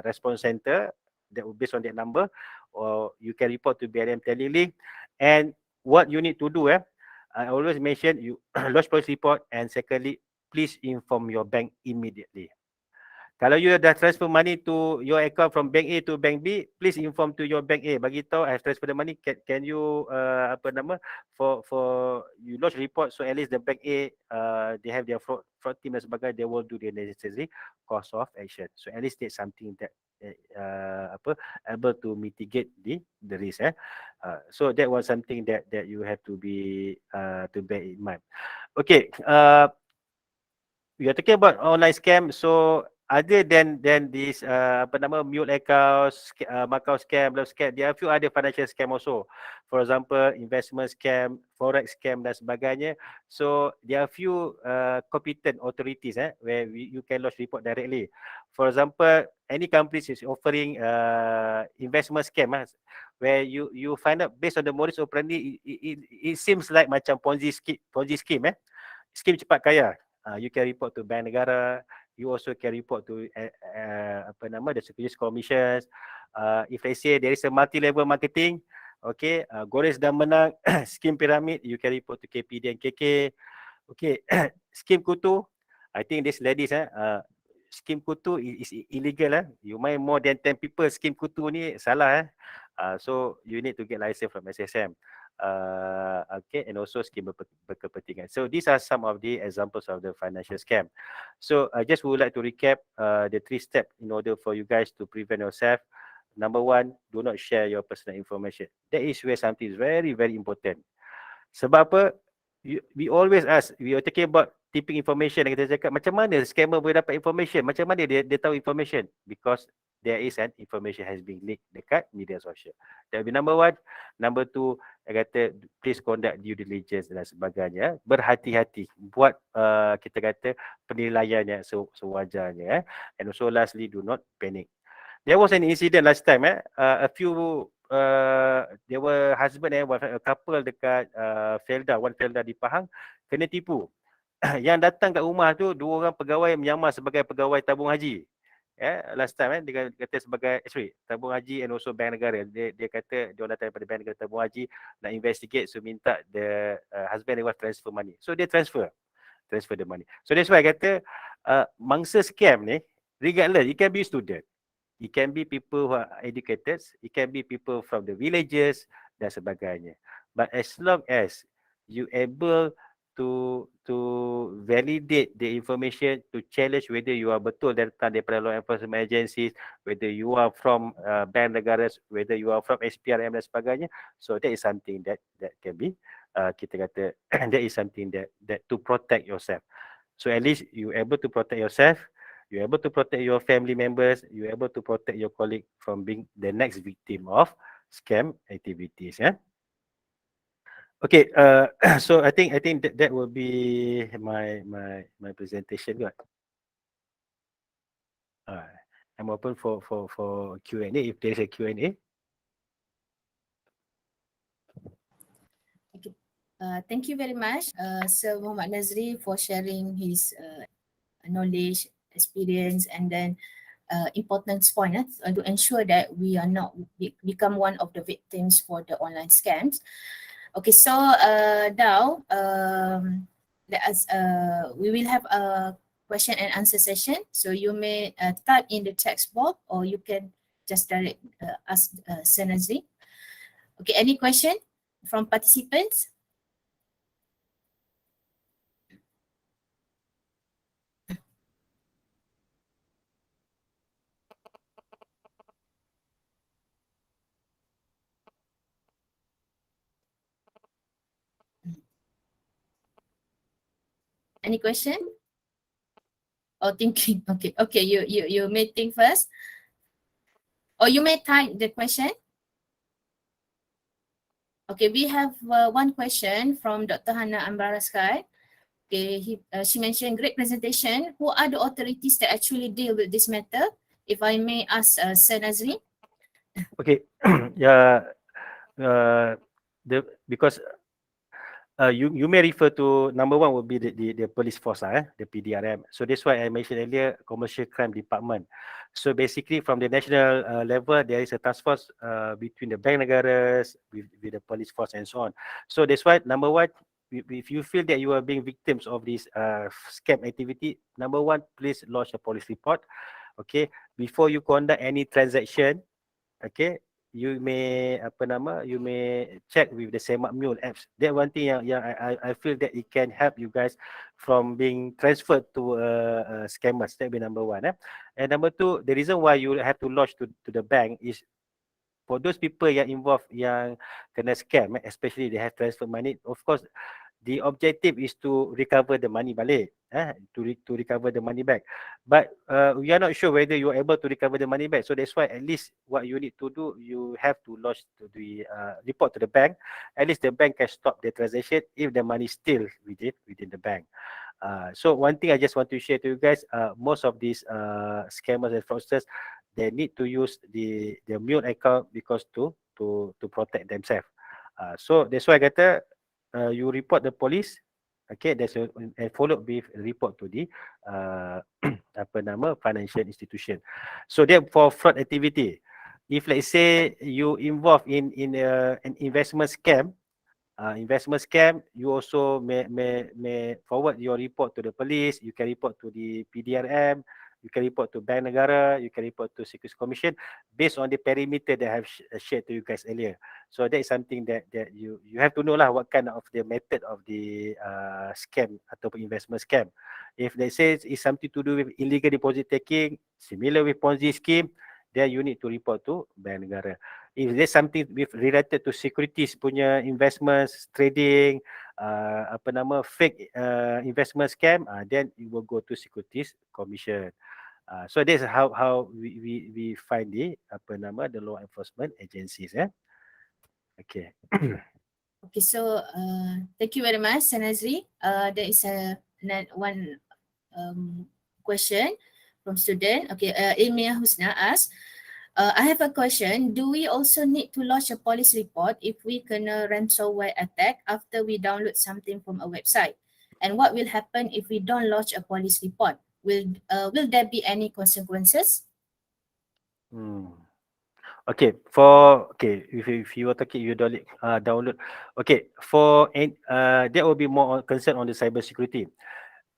response center, that will based on that number, or you can report to BRM Telelink. And what you need to do, I always mention, you lodge police report, and secondly, please inform your bank immediately. Kalau you dah transfer money to your account from bank A to bank B, please inform to your bank A. Bagi tahu I have transferred the money. Can you apa nama for you lodge report, so at least the bank A they have their fraud team dan sebagainya, they will do the necessary course of action. So at least that's something that able to mitigate the risk. So that was something that you have to be to bear in mind. Okay, we are talking about online scam. So other than this apa nama mule accounts, Macau Scam, Love Scam, there are a few other financial scam also. For example, investment scam, forex scam dan sebagainya. So there are a few competent authorities where you can lodge report directly. For example, any companies is offering investment scam where you find out based on the modus operandi, it seems like macam Ponzi scheme scheme cepat kaya. You can report to Bank Negara. You also can report to apa nama the Securities Commissions. If they say there is a multi-level marketing, okay, Gores dah menang scheme pyramid, you can report to KPD and KK. Okay, scheme kutu, I think this ladies scheme kutu is illegal. You main more than 10 people, scheme kutu ni salah. So you need to get license from SSM. Okay, and also scheme berkepentingan. So these are some of the examples of the financial scam. So I just would like to recap the 3 steps in order for you guys to prevent yourself. Number one, do not share your personal information. That is where something is very, very important. Sebab apa? We always ask, we are talking about tipping information, dan kita cakap macam mana scammer boleh dapat information, macam mana dia tahu information, because there is an information has been leaked dekat media sosial. That will be number one. Number two, saya kata please conduct due diligence dan sebagainya. Berhati-hati buat kita kata penilaian yang sewajarnya. And also lastly, do not panic. There was an incident last time. A few there were husband and wife, a couple dekat Felda, one Felda di Pahang, kena tipu. Yang datang kat rumah tu 2 orang pegawai menyamar sebagai pegawai tabung haji. Last time dia kata sebagai tabung haji and also bank negara. Dia kata dia datang daripada bank negara tabung haji nak investigate, so minta the husband and wife transfer money. So dia transfer the money. So that's why I kata mangsa scam ni, regardless, it can be student, it can be people who are educated, it can be people from the villages dan sebagainya. But as long as you able to validate the information, to challenge whether you are betul datang daripada law enforcement agencies, whether you are from bank negara, whether you are from SPRM dan sebagainya. So that is something that can be kita kata that is something that to protect yourself. So at least you able to protect yourself, you able to protect your family members, you able to protect your colleague from being the next victim of scam activities. Okay, so I think that will be my presentation. Right? I'm open for Q&A if there is a Q&A. Okay. Thank you very much, Sir Muhammad Nazri, for sharing his knowledge, experience, and then important point to ensure that we are not become one of the victims for the online scams. Okay, so now let us we will have a question and answer session. So you may type in the text box, or you can just direct ask Sir Nazri. Okay, any question from participants? Any question? Or thinking? Okay. You may think first, or you may type the question. Okay, we have one question from Dr. Hana Ambaraskai. Okay, she mentioned great presentation. Who are the authorities that actually deal with this matter? If I may ask Sir Nazri. Okay, yeah, because you may refer to number one would be the police force, the PDRM. So that's why I mentioned earlier, commercial crime department. So basically from the national level, there is a task force between the bank negaras with the police force and so on. So that's why number one, if you feel that you are being victims of this scam activity, number one, please lodge a police report. Okay, before you conduct any transaction, okay, you may you may check with the Semak Mule apps. That one thing yang I feel that it can help you guys from being transferred to scammers. That be number one. And number two, the reason why you have to lodge to the bank is for those people yang involved yang kena scam, especially they have transfer money. Of course, the objective is to recover the money balik, to recover the money back. But we are not sure whether you are able to recover the money back. So that's why at least what you need to do, you have to lodge to the report to the bank. At least the bank can stop the transaction if the money is still within the bank. So one thing I just want to share to you guys, most of these scammers and fraudsters, they need to use the mule account because to protect themselves. So that's why I kata you report the police, okay, and followed with report to the financial institution. So then for fraud activity, if let's say you involved in an investment scam, you also may forward your report to the police. You can report to the PDRM, you can report to Bank Negara, you can report to Securities Commission based on the perimeter that I have shared to you guys earlier. So that is something that you have to know lah, what kind of the method of the scam atau investment scam. If they say it's something to do with illegal deposit taking, similar with Ponzi scheme, then you need to report to Bank Negara. If there's something with related to securities punya investments, trading, fake investment scam, then it will go to Securities Commission. So that's how we find the law enforcement agencies. Okay. Okay, so thank you very much, Sir Nazri. There is one question from student. Okay, Ilmia Husna asks, I have a question. Do we also need to lodge a police report if we kena ransomware attack after we download something from a website? And what will happen if we don't lodge a police report? will there be any consequences? Hmm. Okay, if you were talking, you download. Okay, that will be more concern on the cyber security.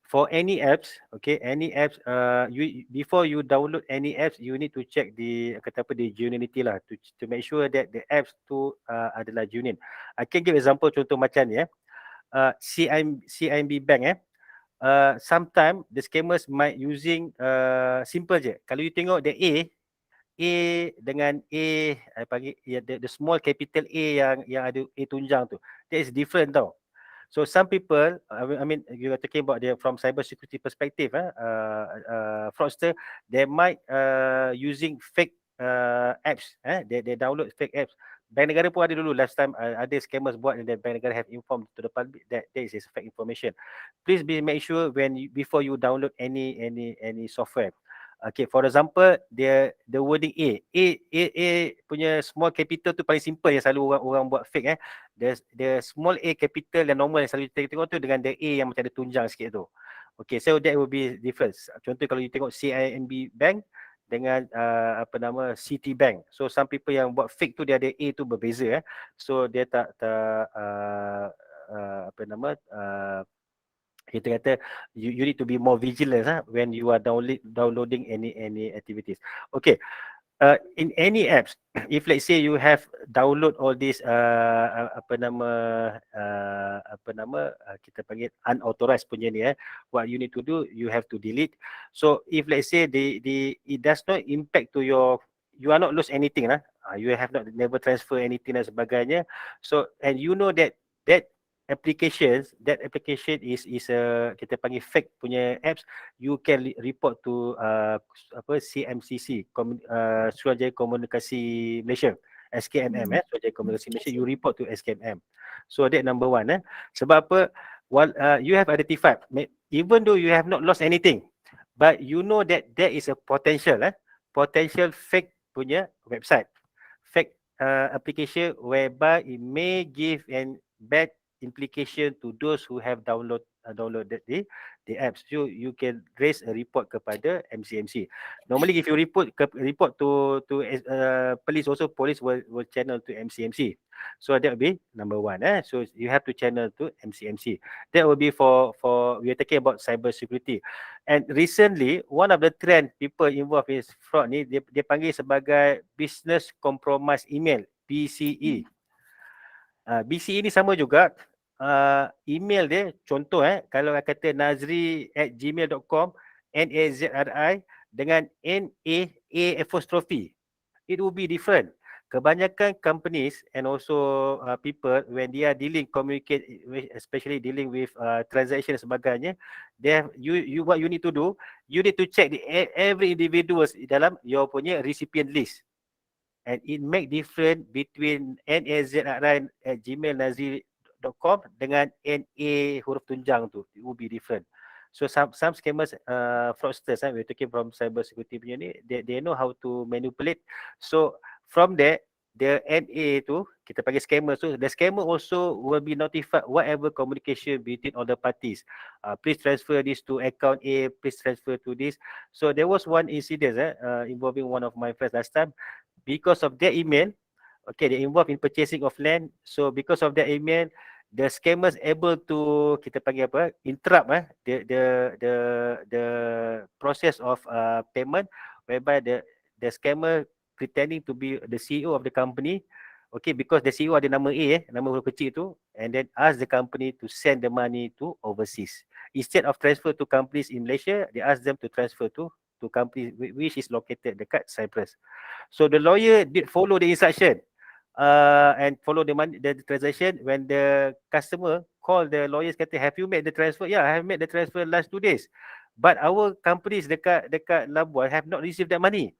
For any apps, okay, any apps, you before you download any apps, you need to check kata apa, the genuinity lah, to make sure that the apps tu adalah genuine. I can give example contoh macam ni CIMB Bank sometime the scammers might using simple je. Kalau you tengok A dengan panggil the small capital A yang ada A tunjang tu, that is different tau. So some people, I mean, you are talking about from cyber security perspective, fraudster, they might using fake apps, they download fake apps. Bank negara pun ada dulu last time, ada scammers buat, and then bank negara have informed to the public that there is fake information. Please make sure before you download any software. Okay, for example, the wording A punya small capital tu paling simple yang selalu orang buat fake the small A capital yang normal yang selalu kita tengok tu dengan the A yang macam ada tunjang sikit tu. Okay, so that will be difference. Contoh kalau you tengok CIMB Bank dengan Citibank. So some people yang buat fake tu dia ada A tu berbeza So dia tak kita kata you need to be more vigilant when you are downloading any activities. Okay, in any apps, if let's say you have download all this kita panggil unauthorized punya ni what you need to do, you have to delete. So if let's say it does not impact to you are not lose anything you have never transfer anything dan sebagainya. So and you know that that application is kita panggil fake punya apps, you can report to CMCC, Suruhanjaya Komunikasi Malaysia, SCAMM Suruhanjaya Komunikasi Malaysia, you report to SCAMM. So that number one sebab apa, you have identified, even though you have not lost anything, but you know that there is a potential fake punya website, fake application whereby it may give an bad implication to those who have downloaded the apps. So you can raise a report kepada MCMC. Normally if you report to police, also police will channel to MCMC. So that will be number one so you have to channel to MCMC. That will be for we are talking about cyber security. And recently one of the trend people involved in fraud ni dia panggil sebagai business compromise email, BCE. BCE ni sama juga, email dia contoh kalau kata nazri@gmail.com, NAZRI dengan NAA apostrophe, it will be different. Kebanyakan companies and also people when they are communicate, especially dealing with transaction dan sebagainya, what you need to do, you need to check every individuals dalam your punya recipient list. And it make different between nazri@gmail.com dengan NA huruf tunjang tu. It will be different. So some scammers, fraudsters, we're talking from cyber security punya ni, they know how to manipulate. So from there, the NA tu, kita panggil scammer tu, the scammer also will be notified whatever communication between all the parties. Please transfer this to account A, please transfer to this. So there was one incident involving one of my friends last time. Because of their email, okay, they involved in purchasing of land. So because of their email, the scammers able to kita panggil apa, interrupt the process of payment, whereby the scammer pretending to be the CEO of the company, okay, because the CEO ada nama A nama huruf kecil tu, and then ask the company to send the money to overseas. Instead of transfer to companies in Malaysia, they ask them to transfer to company which is located dekat Cyprus. So the lawyer did follow the instruction and follow the transaction. When the customer call the lawyers, kata, have you made the transfer? Yeah, I have made the transfer last 2 days. But our companies dekat Labuan have not received that money.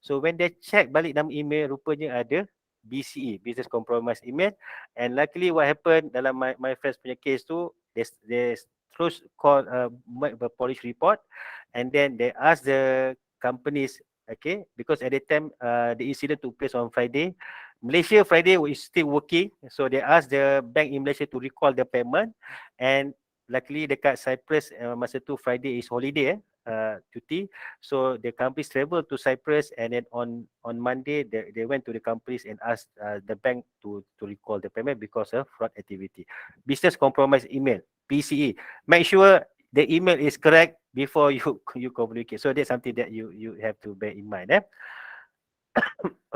So when they check balik dalam email, rupanya ada BCE, Business Compromise Email. And luckily what happened dalam my friend's punya case tu, they terus call make a police report, and then they ask the companies, okay, because at the time the incident took place on Friday. Malaysia Friday is still working, so they ask the bank in Malaysia to recall the payment. And luckily dekat Cyprus masa tu Friday is holiday cuti. So the companies travel to Cyprus, and then on Monday they went to the companies and asked the bank to recall the payment because of fraud activity. Business compromise email, BCE. Make sure the email is correct before you communicate. So that's something that you have to bear in mind.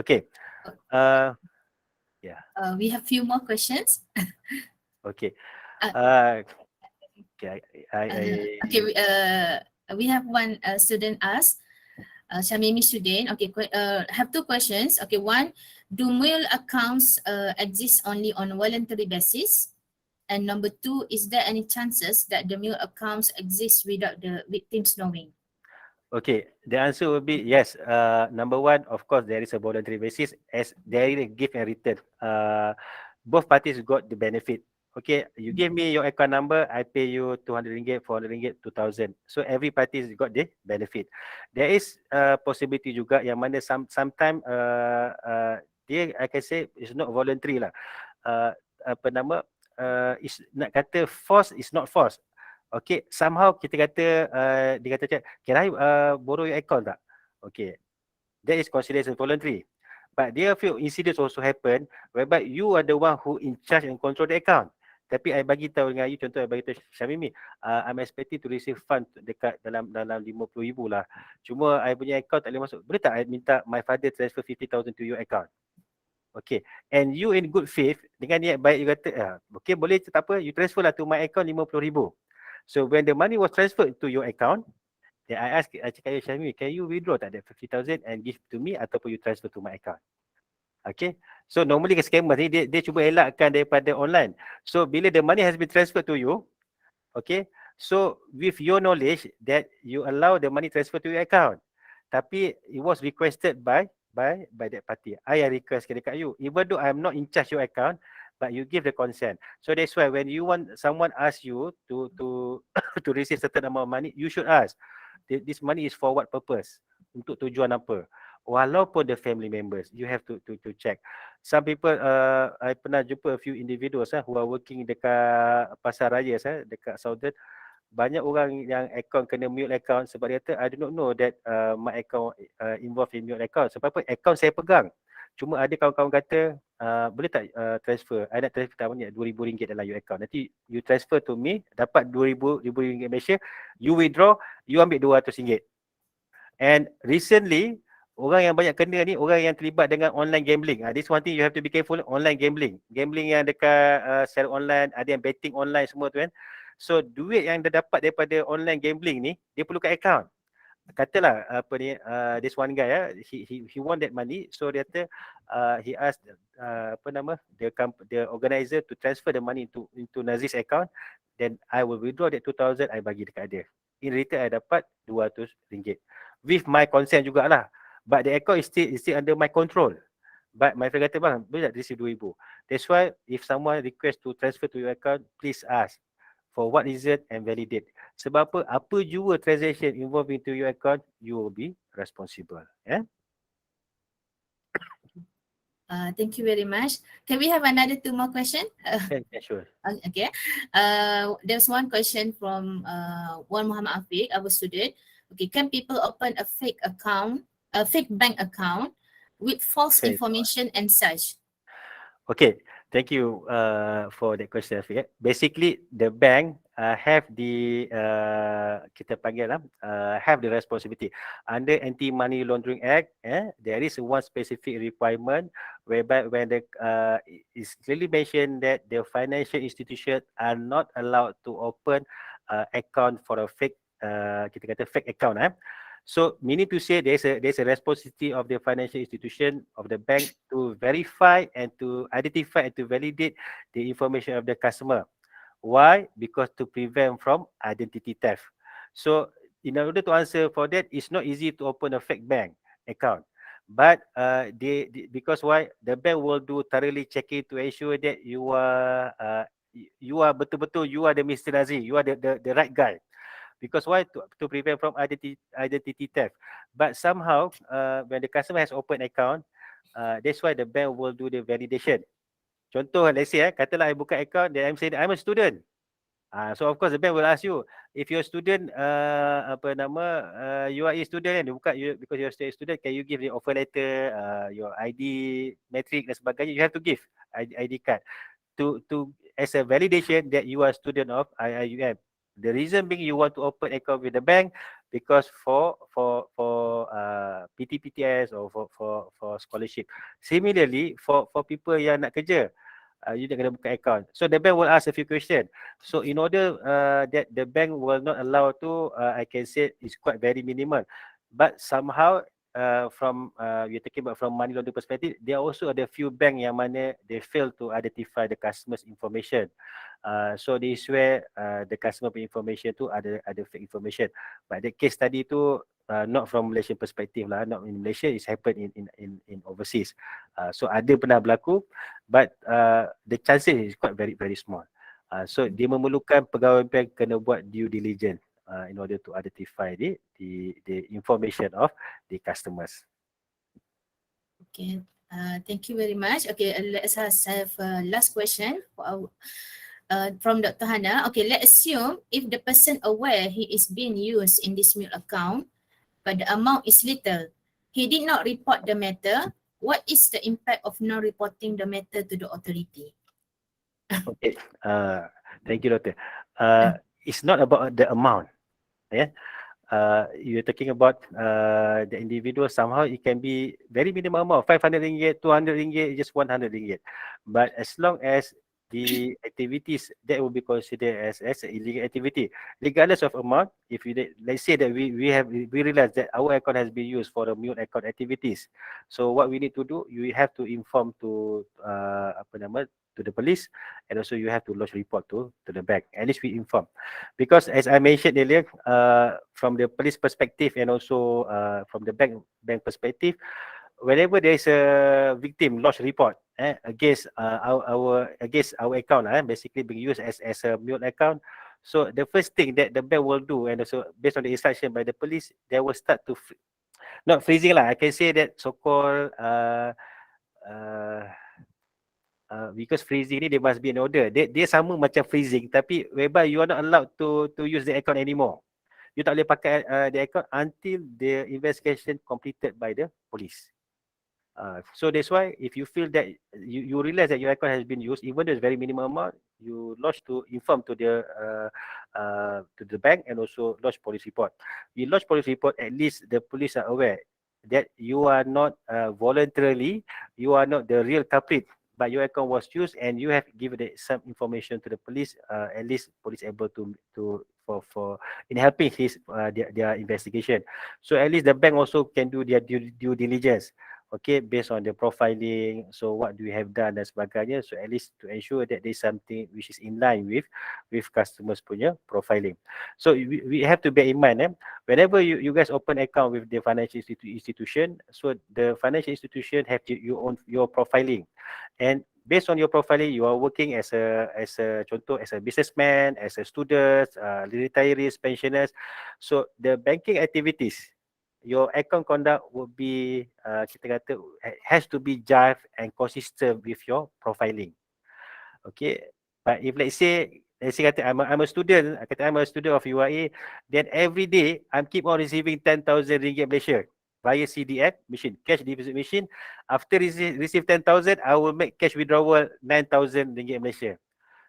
Okay. Uh, yeah. We have few more questions. Okay. Uh, Uh, okay. okay, we have one student ask, Shamimi Sudin. Okay, have two questions. Okay, one, do mule accounts exist only on voluntary basis? And number two, is there any chances that the mule accounts exist without the victims knowing? Okay, the answer will be yes. Number one, of course, there is a voluntary basis as there is a give and return. Both parties got the benefit. Okay, you give me your account number, I pay you 200 ringgit, 400 ringgit, 2000. So every party got the benefit. There is possibility juga yang mana sometime dia, I can say, is not voluntary lah. Apa nama, is nak kata force is not force. Okay, somehow kita kata dia kata, "Cik, can I borrow your account tak?" Okay, that is considered as voluntary. But there are few incidents also happen whereby you are the one who in charge and control the account. Tapi I bagi tahu dengan you, contoh I bagi tahu Syamimi, I'm expecting to receive fund dekat dalam 50,000 lah. Cuma I punya account tak boleh masuk. Boleh tak I minta my father transfer 50,000 to your account? Okay, and you in good faith dengan niat baik you kata, okay boleh, tak apa, you transfer lah to my account 50,000. So when the money was transferred to your account, then I cakap, Syamimi, can you withdraw tak that 50,000 and give to me ataupun you transfer to my account? Okay, so normally scammer ni dia cuba elakkan daripada online. So bila the money has been transferred to you, okay, so with your knowledge that you allow the money transfer to your account, tapi it was requested by that party. I request dekat you, even though I'm not in charge your account, but you give the consent. So that's why when you want someone ask you to to receive certain amount of money, you should ask, this money is for what purpose? Untuk tujuan apa? Walaupun the family members, you have to check. Some people, I pernah jumpa a few individuals who are working dekat pasar raya, dekat Southern. Banyak orang yang account kena mute account sebab dia kata, I do not know that my account involved in mute account. Sebab apa? Account saya pegang. Cuma ada kawan-kawan kata, boleh tak transfer? I nak transfer tak banyak, RM2,000 dalam your account. Nanti you transfer to me, dapat RM2,000 Malaysia, you withdraw, you ambil RM200. And recently, orang yang banyak kena ni, orang yang terlibat dengan online gambling. This one thing you have to be careful, online gambling. Gambling yang dekat sell online, ada yang betting online semua tu kan. So, duit yang dia dapat daripada online gambling ni, dia perlukan account. Katalah apa ni, this one guy he want that money, so dia kata he asked apa nama, the organizer to transfer the money into Nazir's account, then I will withdraw that 2,000, I bagi dekat dia. In return I dapat RM200 with my consent jugalah, but the account is still under my control. But my friend kata, bang, boleh tak receive RM2,000? That's why if someone request to transfer to your account, please ask for what reason and validate. Sebab apa? Apa jua transaction involved into your account, you will be responsible. Yeah? Thank you very much. Can we have another two more questions? Yeah, sure. Okay. There's one question from Wan Muhammad Afiq, our student. Okay, can people open a fake account, a fake bank account with false information and such? Okay, thank you for that question, Afiq. Basically, the bank have the kita panggil have the responsibility under Anti-Money Laundering Act. There is one specific requirement whereby when the is clearly mentioned that the financial institution are not allowed to open account for a fake kita kata fake account. So meaning to say there's a responsibility of the financial institution of the bank to verify and to identify and to validate the information of the customer. Why? Because to prevent from identity theft. So in order to answer for that, it's not easy to open a fake bank account. But because why? The bank will do thoroughly checking to ensure that you are betul-betul you are the Mr. Nazir, you are the right guy. Because why? To prevent from identity theft. But somehow when the customer has open account, that's why the bank will do the validation. Contoh, let's say katalah I buka account, then I'm saying I'm a student. So of course the bank will ask you, if you're a student, you are a student and bukan you, because you're still a student, can you give the offer letter, your ID, matric dan sebagainya, you have to give ID card to as a validation that you are a student of IIUM. The reason being you want to open account with the bank because for PTPTS or for scholarship. Similarly for people yang nak kerja, you nak kena buka account. So the bank will ask a few questions. So in order that the bank will not allow to, I can say it's quite very minimal. But somehow you're talking about from money laundering perspective, there also ada few bank yang mana they fail to identify the customer's information. So they swear the customer information tu ada fake information. But the case study tu not from Malaysian perspective lah, not in Malaysia, it's happened in overseas. So ada pernah berlaku, but the chances is quite very small. So dia memerlukan pegawai bank kena buat due diligence in order to identify the information of the customers. Okay, thank you very much. Okay, let's have last question for our, from Dr. Hana. Okay, let's assume if the person aware he is being used in this mule account, but the amount is little, he did not report the matter. What is the impact of not reporting the matter to the authority? Okay, thank you, Doctor. It's not about the amount. Yeah, you're talking about the individual. Somehow it can be very minimal amount, 500 ringgit, 200 ringgit, just 100 ringgit. But as long as the activities that will be considered as an illegal activity, regardless of amount. If you let's say that we realize that our account has been used for the mute account activities, so what we need to do, you have to inform to to the police, and also you have to lodge report to the bank. At least we inform, because as I mentioned earlier, from the police perspective and also from the bank perspective, whenever there is a victim lodge report against our account, basically being used as a mute account. So the first thing that the bank will do, and also based on the instruction by the police, they will start to not freezing lah. I can say that so-called because freezing ni, there must be an order. Dia sama macam freezing, tapi whereby you are not allowed to use the account anymore. You tak boleh pakai the account until the investigation completed by the police. So that's why if you feel that you realize that your account has been used, even though it's very minimum amount, you lodge to inform to the bank and also lodge police report. You lodge police report, at least the police are aware that you are not voluntarily, you are not the real culprit, but your account was used and you have given some information to the police. At least police able to for in helping their investigation. So at least the bank also can do their due diligence. Okay, based on the profiling, so what do we have done dan sebagainya, so at least to ensure that there is something which is in line with customers punya profiling. So we have to bear in mind, whenever you guys open account with the financial institution, so the financial institution have your profiling, and based on your profiling, you are working as a contoh, as a businessman, as a student, retirees, pensioners. So the banking activities, your account conduct will be kita kata has to be jive and consistent with your profiling. Okay, but if let's say kata I'm a student, kata I'm a student of UIA, then every day I'm keep on receiving 10,000 ringgit Malaysia via CDF machine, cash deposit machine. After receive 10,000, I will make cash withdrawal 9,000 ringgit Malaysia.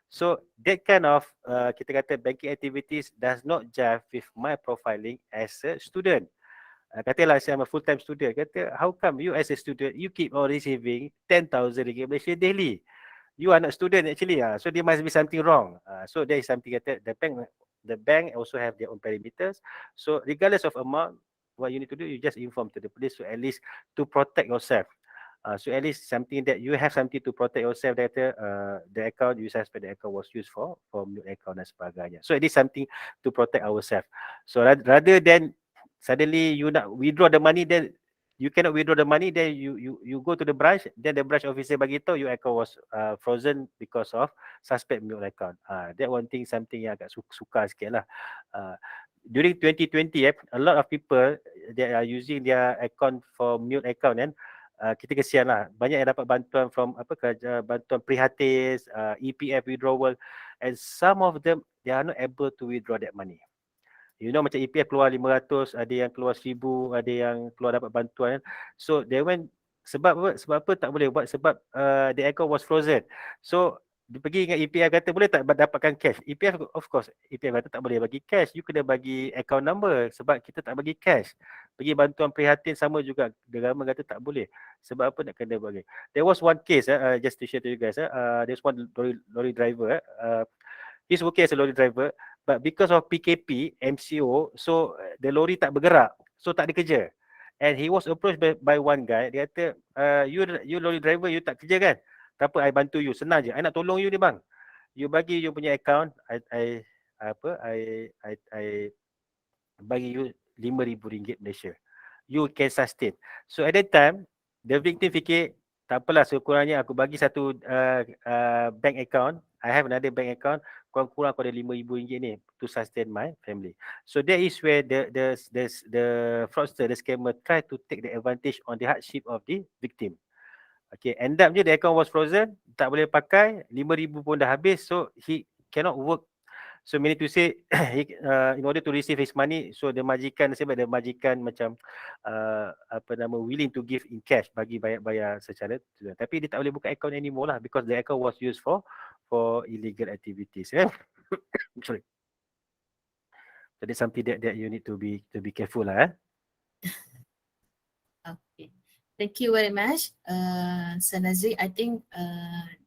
So that kind of kita kata banking activities does not jive with my profiling as a student. Katalah saya am a full-time student. Kata, how come you as a student, you keep on receiving 10,000 ringgit Malaysia daily? You are not student actually. So there must be something wrong. So there is something that the bank also have their own perimeters. So regardless of amount, what you need to do, you just inform to the police, so at least to protect yourself. So at least something that you have something to protect yourself, that the account you suspect the account was used for mute account dan sebagainya. So at least something to protect ourselves. So rather than suddenly you nak withdraw the money, then you cannot withdraw the money, then you go to the branch, then the branch officer bagi tahu your account was frozen because of suspect mute account. That one thing, something yang agak suka sikit lah. During 2020, a lot of people that are using their account for mute account, and kita kesian lah. Banyak yang dapat bantuan from bantuan prihatin, EPF withdrawal, and some of them they are not able to withdraw that money. You know, macam EPF keluar 500, ada yang keluar 1000, ada yang keluar dapat bantuan. So they went, sebab apa tak boleh buat, sebab the account was frozen. So dia pergi dengan EPF, kata boleh tak dapatkan cash. EPF, of course EPF kata tak boleh bagi cash, you kena bagi account number sebab kita tak bagi cash. Pergi bantuan prihatin sama juga, government kata tak boleh. Sebab apa nak kena bagi. There was one case, just to share to you guys, there's one lorry driver, he's working as a lorry driver, but because of PKP, MCO, so the lorry tak bergerak, so tak ada kerja. And he was approached by one guy, dia kata, you lorry driver, you tak kerja kan? Tak apa, I bantu you, senang je, I nak tolong you ni bang. You bagi you punya account, I bagi you RM5,000 Malaysia. You can sustain. So at that time, the victim fikir, tak apalah, sekurang-kurangnya aku bagi satu bank account, I have another bank account, kurang-kurang aku ada RM5,000 ni to sustain my family. So that is where the fraudster, the scammer try to take the advantage on the hardship of the victim. Okay, end up je the account was frozen, tak boleh pakai, RM5,000 pun dah habis, so he cannot work. So meaning to say, in order to receive his money, so the majikan, sebab the majikan macam willing to give in cash, bagi bayar secara tu. Tapi dia tak boleh buka account anymore lah, because the account was used for illegal activities. Sorry. So that's something that you need to be careful lah. Okay. Thank you very much, Sir Nazri. I think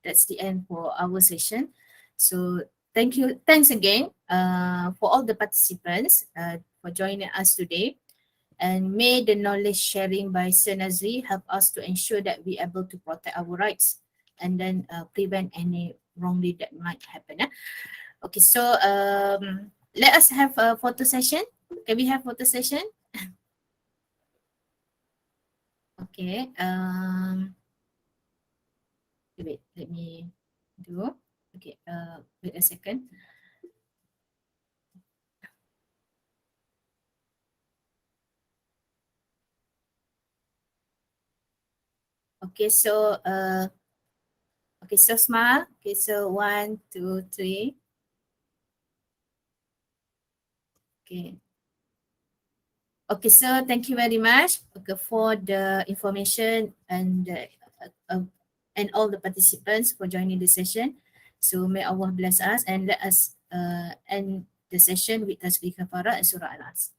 that's the end for our session. So thanks again for all the participants for joining us today. And may the knowledge sharing by Sir Nazri help us to ensure that we are able to protect our rights and then prevent any wrongly that might happen. Okay, so let us have a photo session. Can we have photo session? Okay. Wait, let me do. Okay. Wait a second. Okay, so smile. Okay, so 1, 2, 3. Okay. Okay, so thank you very much for the information and all the participants for joining the session. So may Allah bless us and let us end the session with Tasbih Kafarah and Surah Al-As.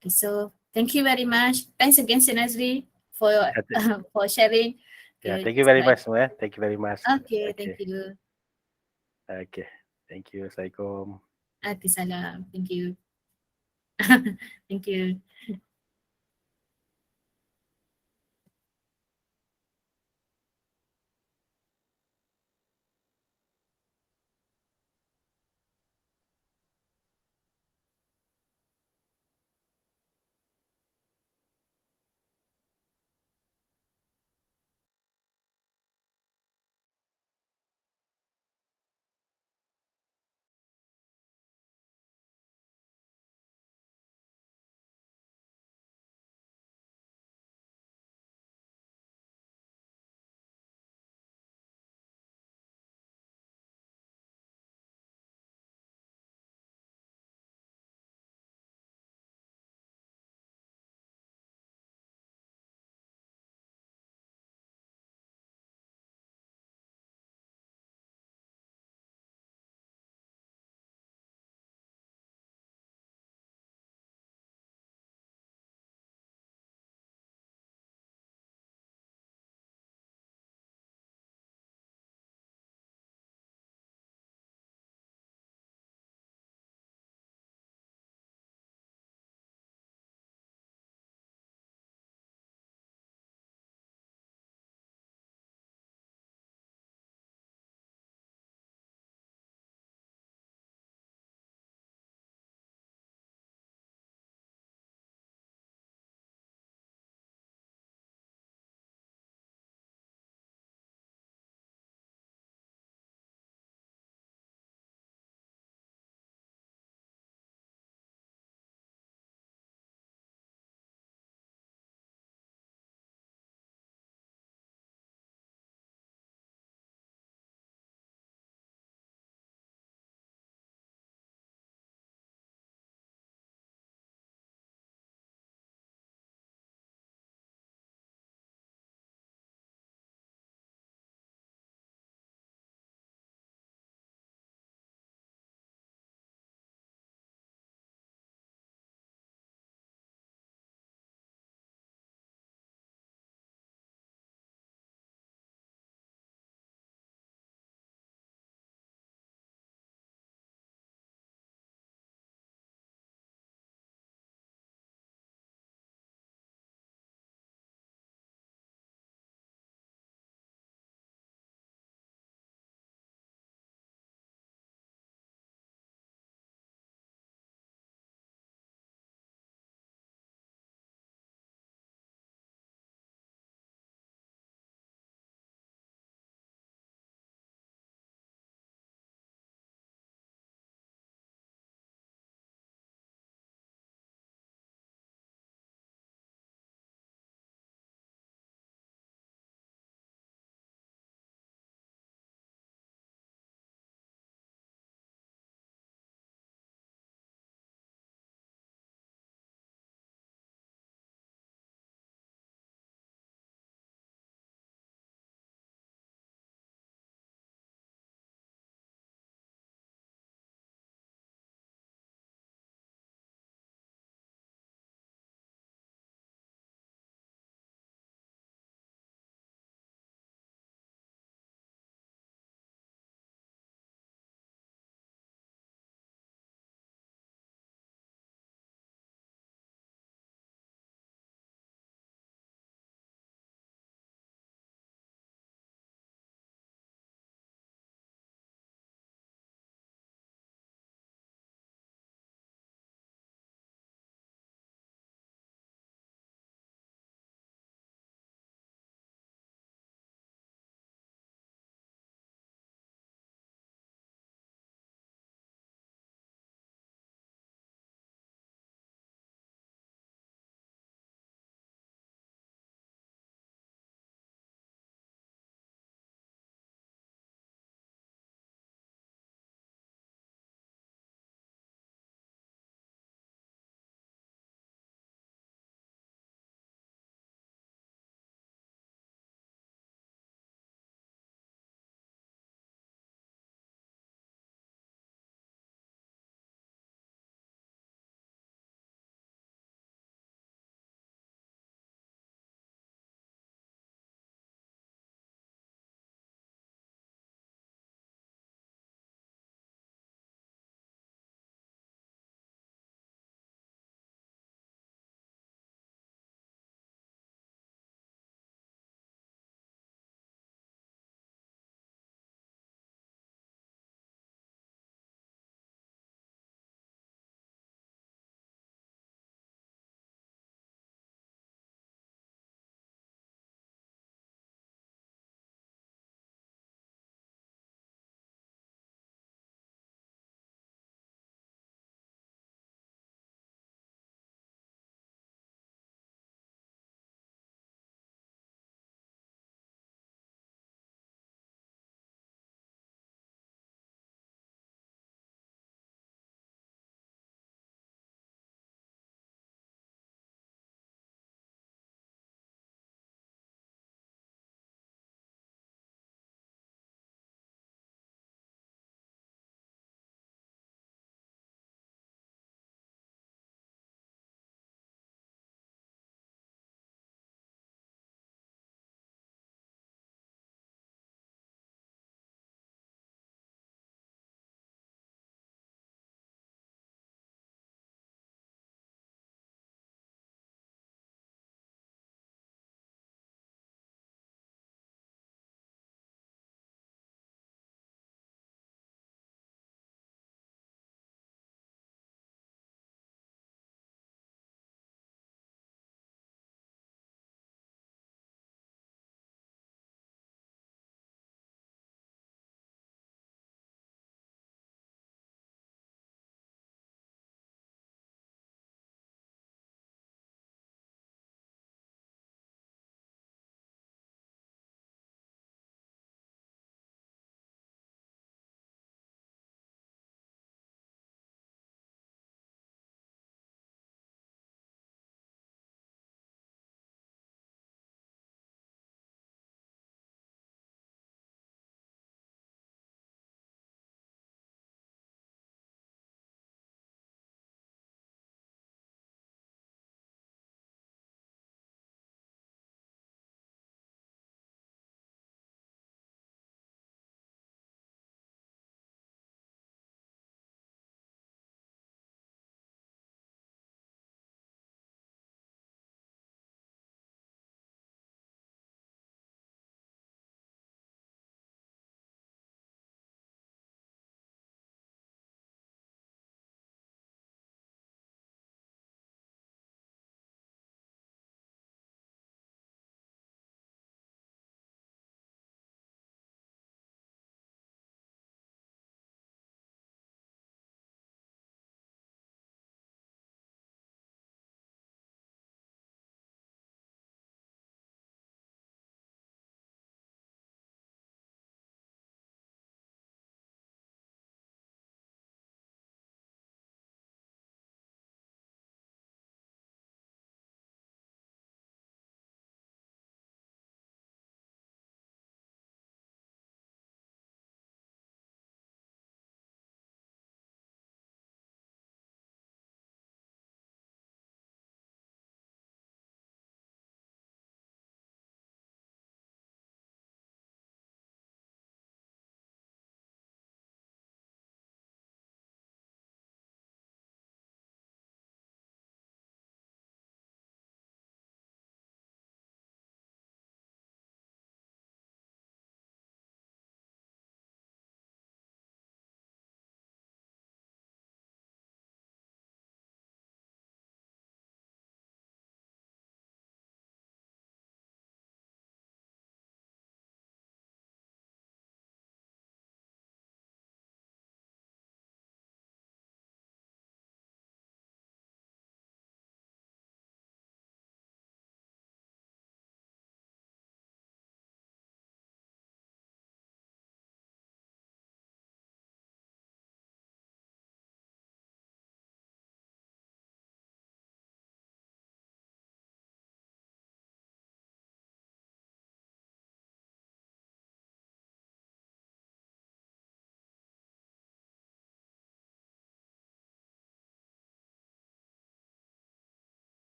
Okay, so thank you very much. Thanks again, Sir Nazri, for sharing. Yeah, thank you very much. Thank you very much. Okay, thank you. Okay, thank you. Assalamualaikum. Salam. Thank you. Thank you.